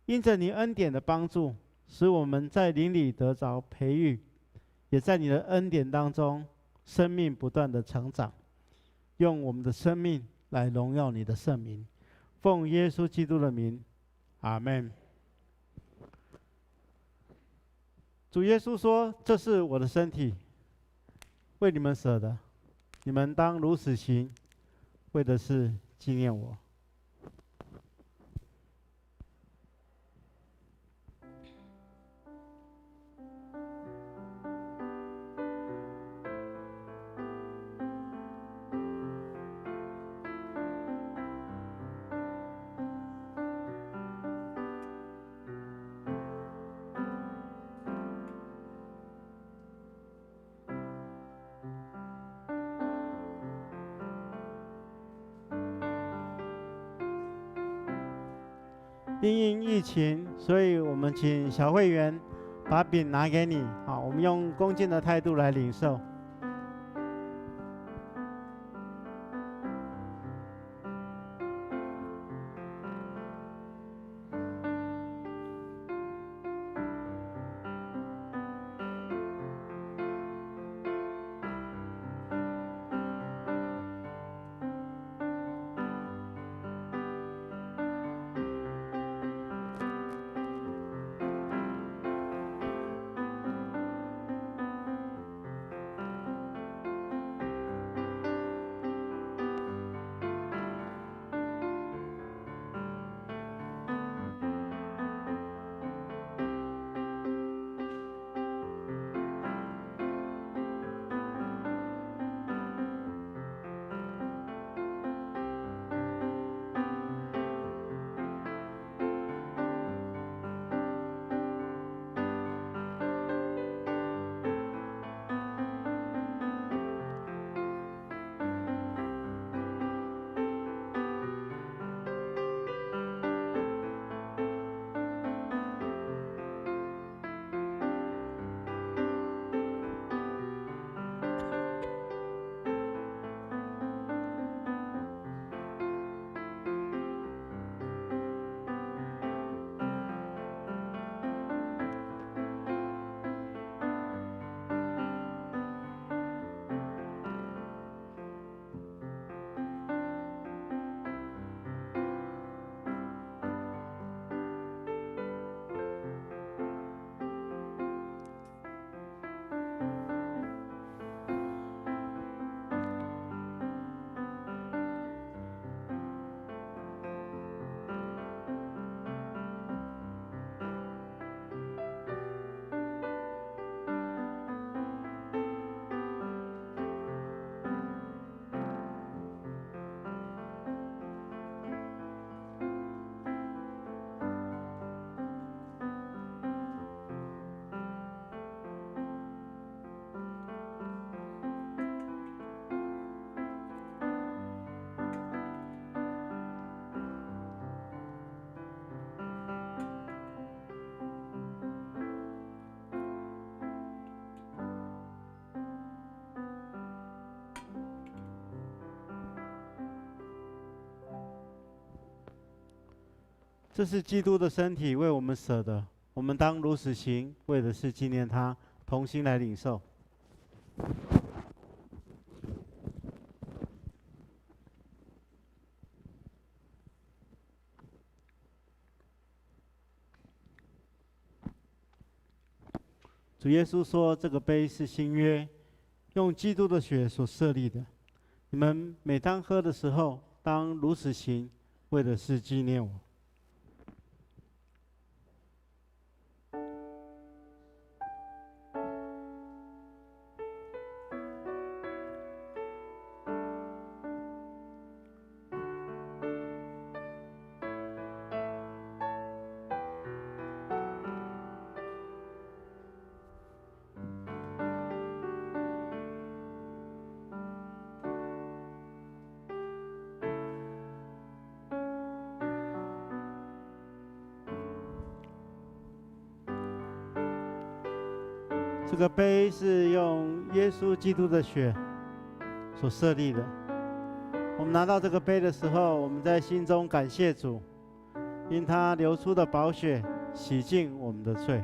因着你恩典的帮助，使我们在灵里得着培育，也在你的恩典当中，生命不断的成长。用我们的生命来荣耀你的圣名。奉耶稣基督的名，阿们。主耶稣说：“这是我的身体，为你们舍的，你们当如此行，为的是纪念我。”因疫情，所以我们请小会员把饼拿给你。好，我们用恭敬的态度来领受。这是基督的身体，为我们舍的，我们当如此行，为的是纪念他，同心来领受。主耶稣说：“这个杯是新约，用基督的血所设立的。你们每当喝的时候，当如此行，为的是纪念我。”这个杯是用耶稣基督的血所设立的。我们拿到这个杯的时候，我们在心中感谢主，因他流出的宝血洗净我们的罪。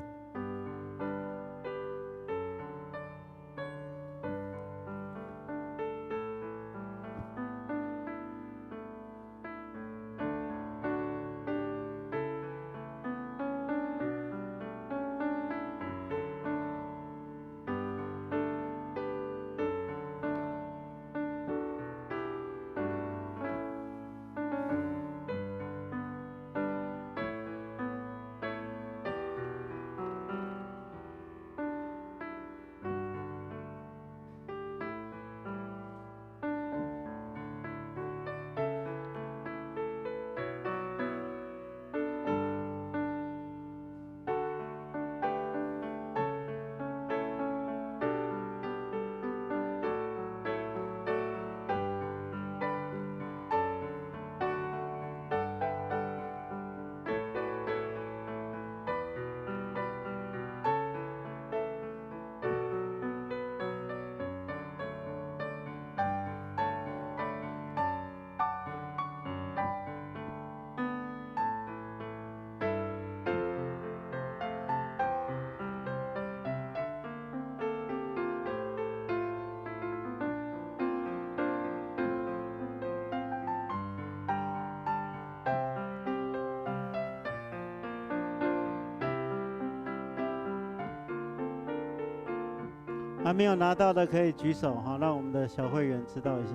还没有拿到的可以举手，好，让我们的小会员知道一下。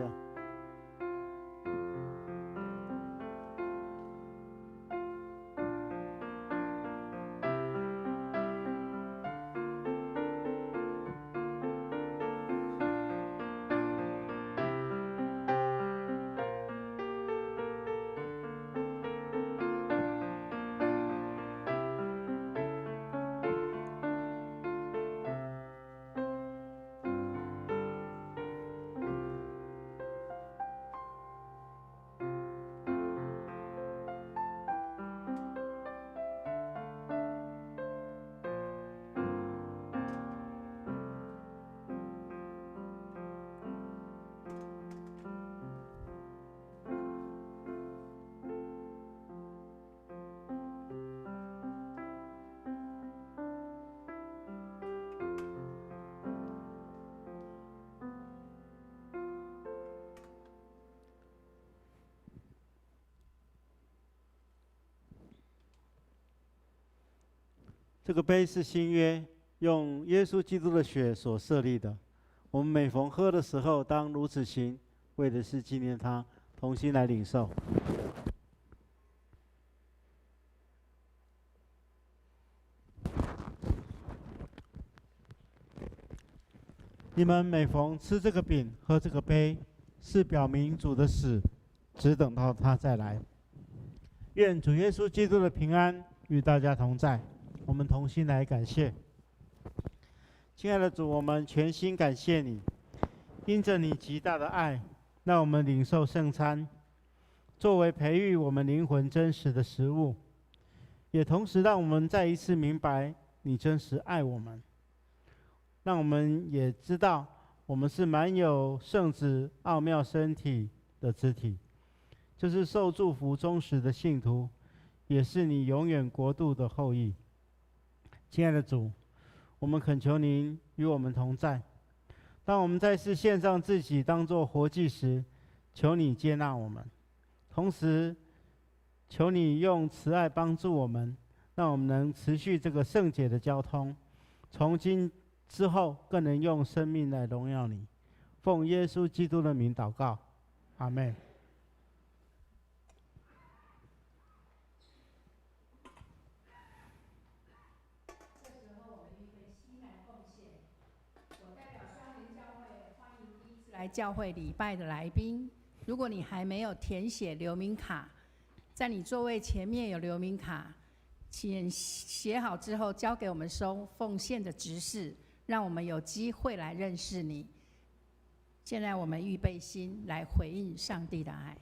这个杯是新约，用耶稣基督的血所设立的。我们每逢喝的时候，当如此行，为的是纪念他，同心来领受。你们每逢吃这个饼、喝这个杯，是表明主的死，只等到他再来。愿主耶稣基督的平安与大家同在。我们同心来感谢，亲爱的主，我们全心感谢你，因着你极大的爱，让我们领受圣餐，作为培育我们灵魂真实的食物，也同时让我们再一次明白你真实爱我们，让我们也知道我们是满有圣子奥妙身体的肢体，就是受祝福忠实的信徒，也是你永远国度的后裔。亲爱的主，我们恳求您与我们同在。当我们在世献上自己当作活祭时，求你接纳我们，同时求你用慈爱帮助我们，让我们能持续这个圣洁的交通，从今之后更能用生命来荣耀你。奉耶稣基督的名祷告，阿们。来教会礼拜的来宾，如果你还没有填写留名卡，在你座位前面有留名卡，请写好之后交给我们收奉献的执事，让我们有机会来认识你。现在我们预备心来回应上帝的爱。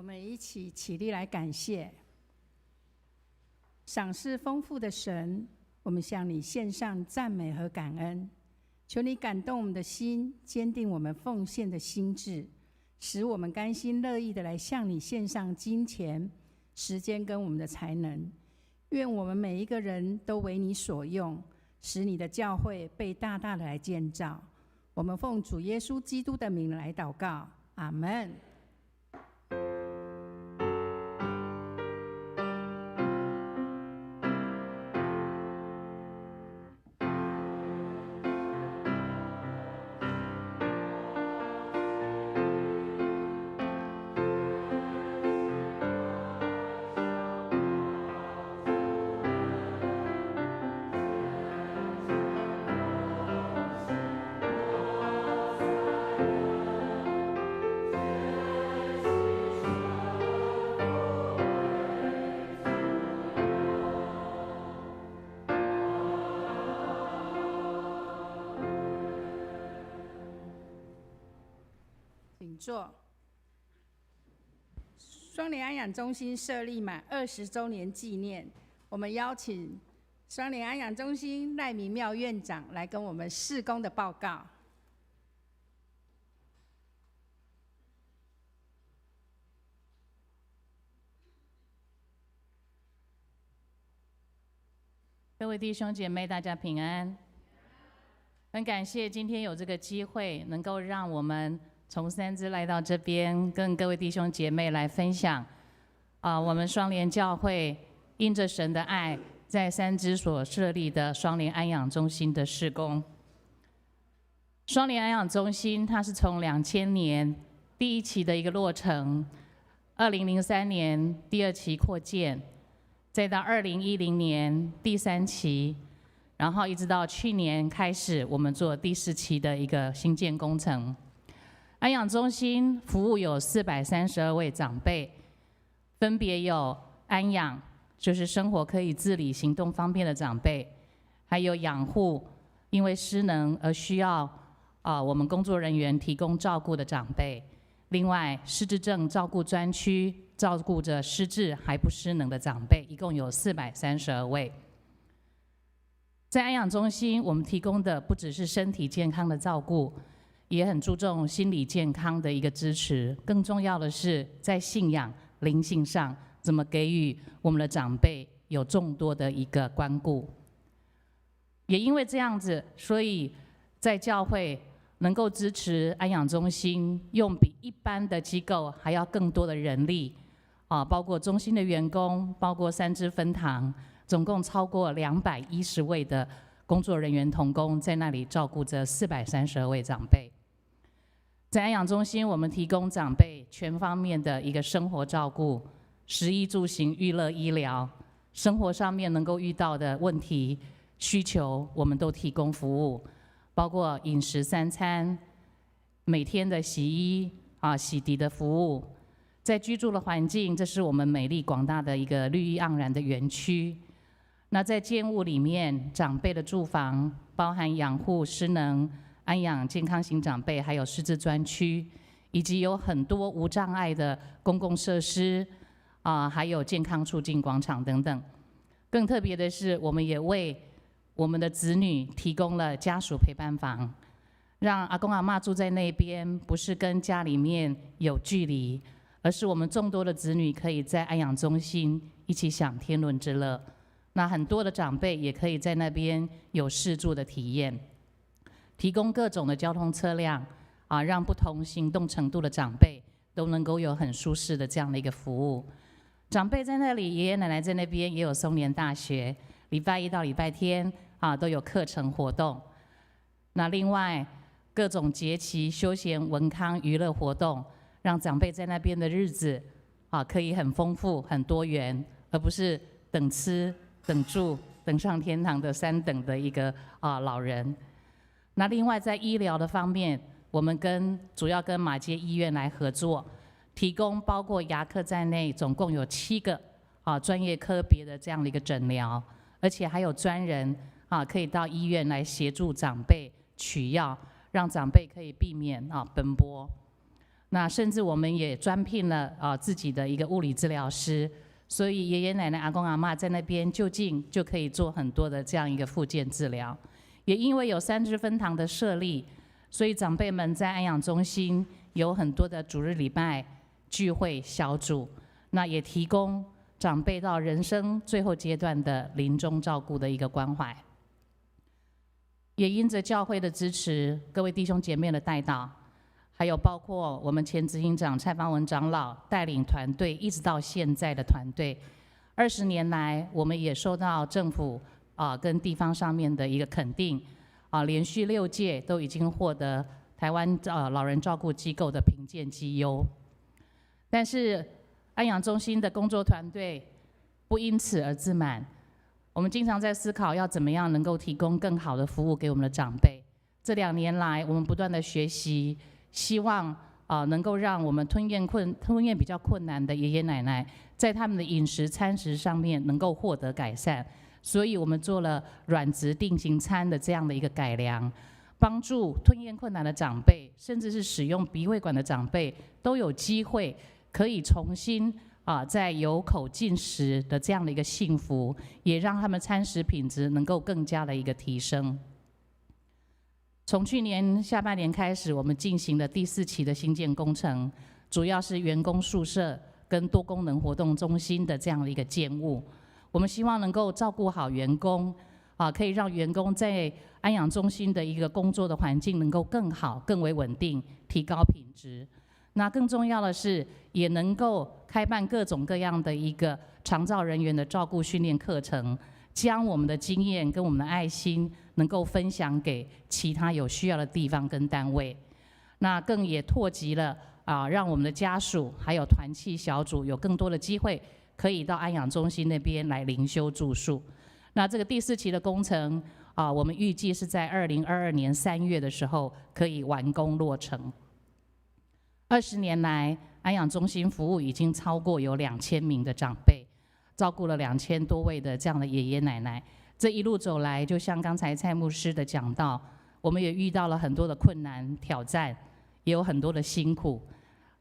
们一起起立来感谢。赏识丰富的神，我们向你献上赞美和感恩，求你感动我们的心，坚定我们奉献的心志，使我们甘心乐意的来向你献上金钱、时间跟我们的才能。愿我们每一个人都为你所用，使你的教会被大大的来建造。我们奉主耶稣基督的名来祷告，阿们。请坐。双联安养中心设立满20周年纪念，我们邀请双联安养中心赖明妙院长来跟我们事工的报告。各位弟兄姐妹，大家平安。很感谢今天有这个机会，能够让我们从三芝来到这边，跟各位弟兄姐妹来分享我们双联教会因着神的爱，在三芝所设立的双联安养中心的事工。双联安养中心，它是从2000年第1期的一个落成，2003年第2期扩建，再到2010年第3期，然后一直到去年开始，我们做第4期的一个新建工程。安养中心服务有432位长辈，分别有安养，就是生活可以自理、行动方便的长辈，还有养护，因为失能而需要我们工作人员提供照顾的长辈。另外，失智症照顾专区照顾着失智还不失能的长辈，一共有432位。在安养中心，我们提供的不只是身体健康的照顾，也很注重心理健康的一个支持。更重要的是，在信仰、灵性上，怎么给予我们的长辈有众多的一个关顾。也因为这样子，所以在教会能够支持安养中心，用比一般的机构还要更多的人力，包括中心的员工，包括三芝分堂，总共超过210位的工作人员同工，在那里照顾着432位长辈。在安养中心，我们提供长辈全方面的一个生活照顾，食衣住行、娱乐、医疗，生活上面能够遇到的问题、需求，我们都提供服务。包括饮食3餐、每天的洗衣洗涤的服务，在居住的环境，这是我们美丽广大的一个绿意盎然的园区。那在建物里面，长辈的住房包含养护、失能、安养健康型长辈，还有失智专区，以及有很多无障碍的公共设施还有健康促进广场等等。更特别的是，我们也为我们的子女提供了家属陪伴房，让阿公阿嬷住在那边，不是跟家里面有距离，而是我们众多的子女可以在安养中心一起享天伦之乐。那很多的长辈也可以在那边有适住的体验，提供各种的交通车辆让不同行动程度的长辈都能够有很舒适的这样的一个服务。长辈在那里，爷爷奶奶在那边，也有松联大学，礼拜1到礼拜天都有课程活动。那另外各种节期、休闲、文康、娱乐活动，让长辈在那边的日子可以很丰富、很多元，而不是等吃、等住、等上天堂的3等的一个老人。那另外在医疗的方面，我们主要跟马偕医院来合作，提供包括牙科在内，总共有7个专业科别的这样的一个诊疗，而且还有专人可以到医院来协助长辈取药，让长辈可以避免奔波。那甚至我们也专聘了自己的一个物理治疗师，所以爷爷奶奶、阿公阿嬷在那边就近就可以做很多的这样一个复健治疗。也因为有3支分堂的设立，所以长辈们在安养中心有很多的主日礼拜聚会小组，那也提供长辈到人生最后阶段的临终照顾的一个关怀。也因着教会的支持，各位弟兄姐妹的带导，还有包括我们前执行长蔡芳文长老带领团队一直到现在的团队，20年来我们也受到政府跟地方上面的一个肯定，连续6届都已经获得台湾老人照顾机构的评鉴绩优。但是安养中心的工作团队不因此而自满，我们经常在思考要怎么样能够提供更好的服务给我们的长辈。这2年来，我们不断的学习，希望能够让我们吞咽比较困难的爷爷奶奶，在他们的饮食餐食上面能够获得改善。所以我们做了软质定型餐的这样的一个改良，帮助吞咽困难的长辈，甚至是使用鼻胃管的长辈，都有机会可以重新在有口进食的这样的一个幸福，也让他们餐食品质能够更加的一个提升。从去年下半年开始，我们进行了第4期的新建工程，主要是员工宿舍跟多功能活动中心的这样的一个建物。我们希望能够照顾好员工，可以让员工在安养中心的一个工作的环境能够更好、更为稳定，提高品质。那更重要的是，也能够开办各种各样的一个长照人员的照顾训练课程，将我们的经验跟我们的爱心能够分享给其他有需要的地方跟单位。那更也拓及了让我们的家属还有团契小组有更多的机会，可以到安养中心那边来灵修住宿。那这个第4期的工程我们预计是在2022年3月的时候可以完工落成。20年来，安养中心服务已经超过有2000名的长辈，照顾了2000多位的这样的爷爷奶奶。这一路走来，就像刚才蔡牧师的讲到，我们也遇到了很多的困难挑战，也有很多的辛苦。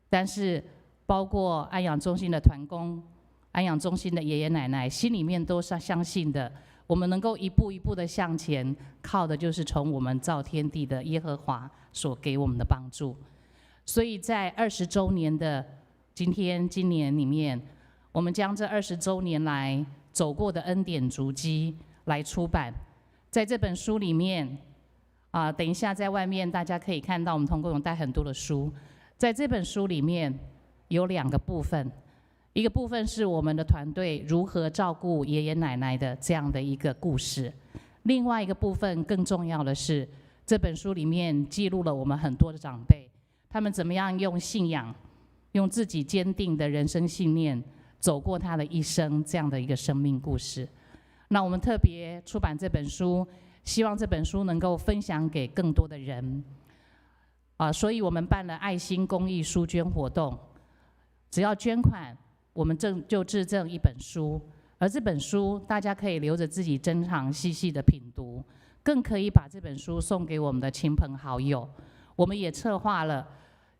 但是包括安养中心的团工、安养中心的爷爷奶奶，心里面都是相信的，我们能够一步一步的向前，靠的就是从我们造天地的耶和华所给我们的帮助。所以在20周年的今年里面，我们将这20周年来走过的恩典足迹来出版。在这本书里面等一下在外面大家可以看到，我们同工有带很多的书。在这本书里面有2个部分，一个部分是我们的团队如何照顾爷爷奶奶的这样的一个故事，另外一个部分更重要的是，这本书里面记录了我们很多的长辈，他们怎么样用信仰，用自己坚定的人生信念走过他的一生，这样的一个生命故事。那我们特别出版这本书，希望这本书能够分享给更多的人所以我们办了爱心公益书捐活动，只要捐款，我们就制赠1本书，而这本书大家可以留着自己珍藏细细的品读，更可以把这本书送给我们的亲朋好友。我们也策划了，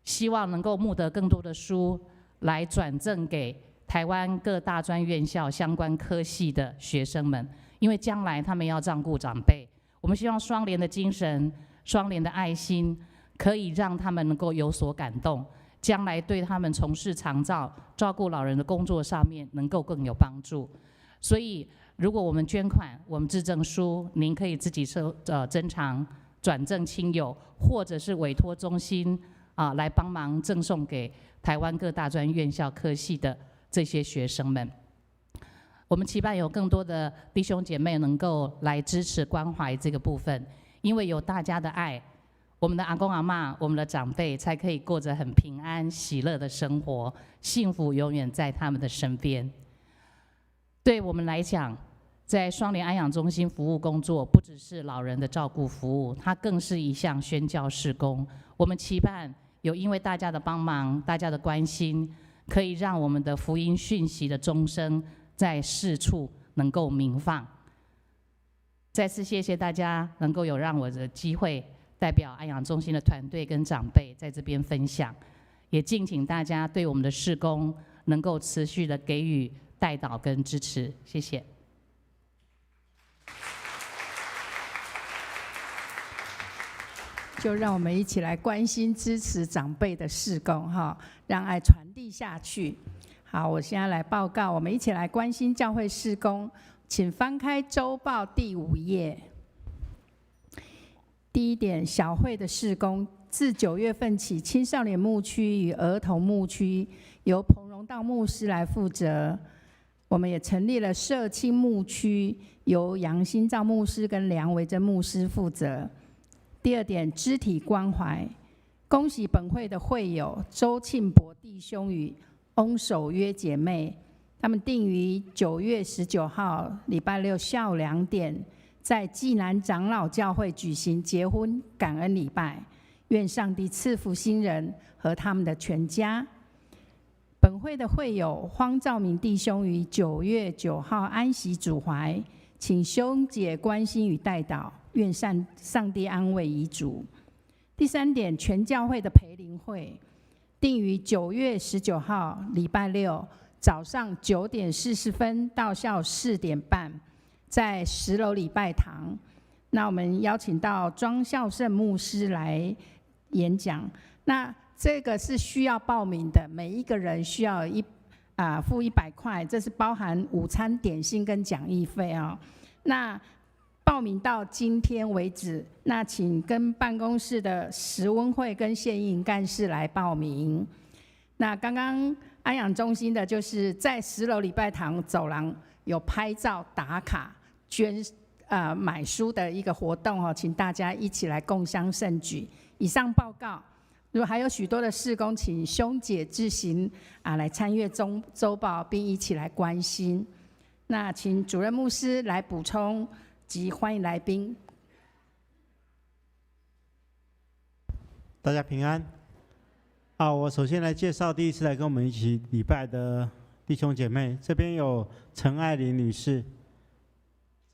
希望能够募得更多的书来转赠给台湾各大专院校相关科系的学生们，因为将来他们要照顾长辈，我们希望双联的精神、双联的爱心，可以让他们能够有所感动，将来对他们从事长照、照顾老人的工作上面能够更有帮助。所以，如果我们捐款，我们制赠书，您可以自己珍藏、转赠亲友，或者是委托中心来帮忙赠送给台湾各大专院校科系的这些学生们。我们期盼有更多的弟兄姐妹能够来支持关怀这个部分，因为有大家的爱，我们的阿公阿嬷、我们的长辈才可以过着很平安喜乐的生活，幸福永远在他们的身边。对我们来讲，在双联安养中心服务工作，不只是老人的照顾服务，它更是一项宣教事工。我们期盼有因为大家的帮忙、大家的关心，可以让我们的福音讯息的钟声在四处能够鸣放。再次谢谢大家能够有让我的机会代表安养中心的团队跟长辈在这边分享，也敬请大家对我们的事工能够持续的给予代祷跟支持，谢谢。就让我们一起来关心支持长辈的事工哈，让爱传递下去。好，我现在来报告，我们一起来关心教会事工，请翻开周报第5页。第一点，小会的事工，自9月份起，青少年牧区与儿童牧区由彭荣道牧师来负责。我们也成立了社青牧区，由杨新照牧师跟梁维珍牧师负责。第二点，肢体关怀，恭喜本会的会友周庆博弟兄与翁守约姐妹，他们定于9月19号礼拜六下午2点，在济南长老教会举行结婚感恩礼拜，愿上帝赐福新人和他们的全家。本会的会友荒兆明弟兄于9月9号安息主怀，请兄姐关心与代祷，愿上帝安慰遗嘱。第三点，全教会的培灵会定于9月19号礼拜六早上9点40分到下午4点半，在10楼礼拜堂。那我们邀请到庄孝胜牧师来演讲。那这个是需要报名的，每一个人需要付100块，这是包含午餐、点心跟讲义费哦。那报名到今天为止，那请跟办公室的石温会跟谢应干事来报名。那刚刚安养中心的就是在10楼礼拜堂走廊有拍照打卡买书的一个活动哦，请大家一起来共襄盛举。以上报告。如果还有许多的事工，请兄姐自行来参阅周报，并一起来关心。那请主任牧师来补充及欢迎来宾。大家平安。我首先来介绍第一次来跟我们一起礼拜的弟兄姐妹。这边有陈爱玲女士，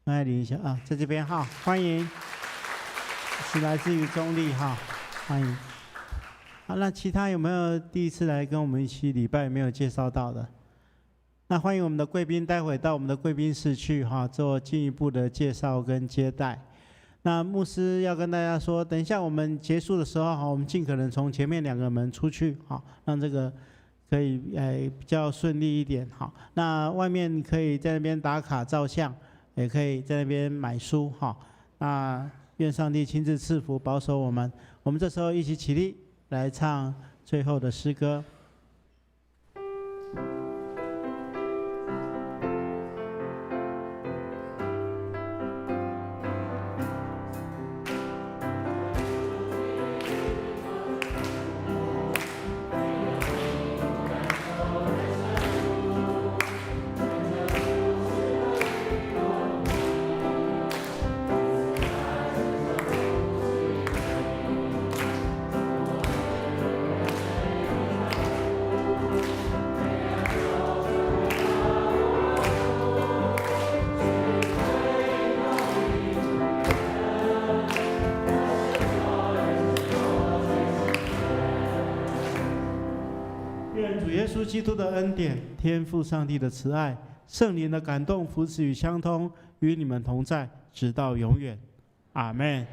陈爱玲一下在这边哈，欢迎，是来自于中立哈，欢迎。好，那其他有没有第一次来跟我们一起礼拜没有介绍到的？那欢迎我们的贵宾，待会到我们的贵宾室去哈，做进一步的介绍跟接待。那牧师要跟大家说，等一下我们结束的时候哈，我们尽可能从前面2个门出去哈，让这个可以比较顺利一点哈。那外面可以在那边打卡照相，也可以在那边买书哈。那愿上帝亲自赐福保守我们。我们这时候一起起立。来唱最后的诗歌。耶稣基督的恩典、天父上帝的慈爱、圣灵的感动、扶持与相通，与你们同在，直到永远。阿们。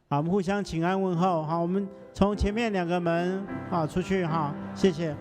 好，我们互相请安问候。好，我们从前面2个门出去哈，谢谢。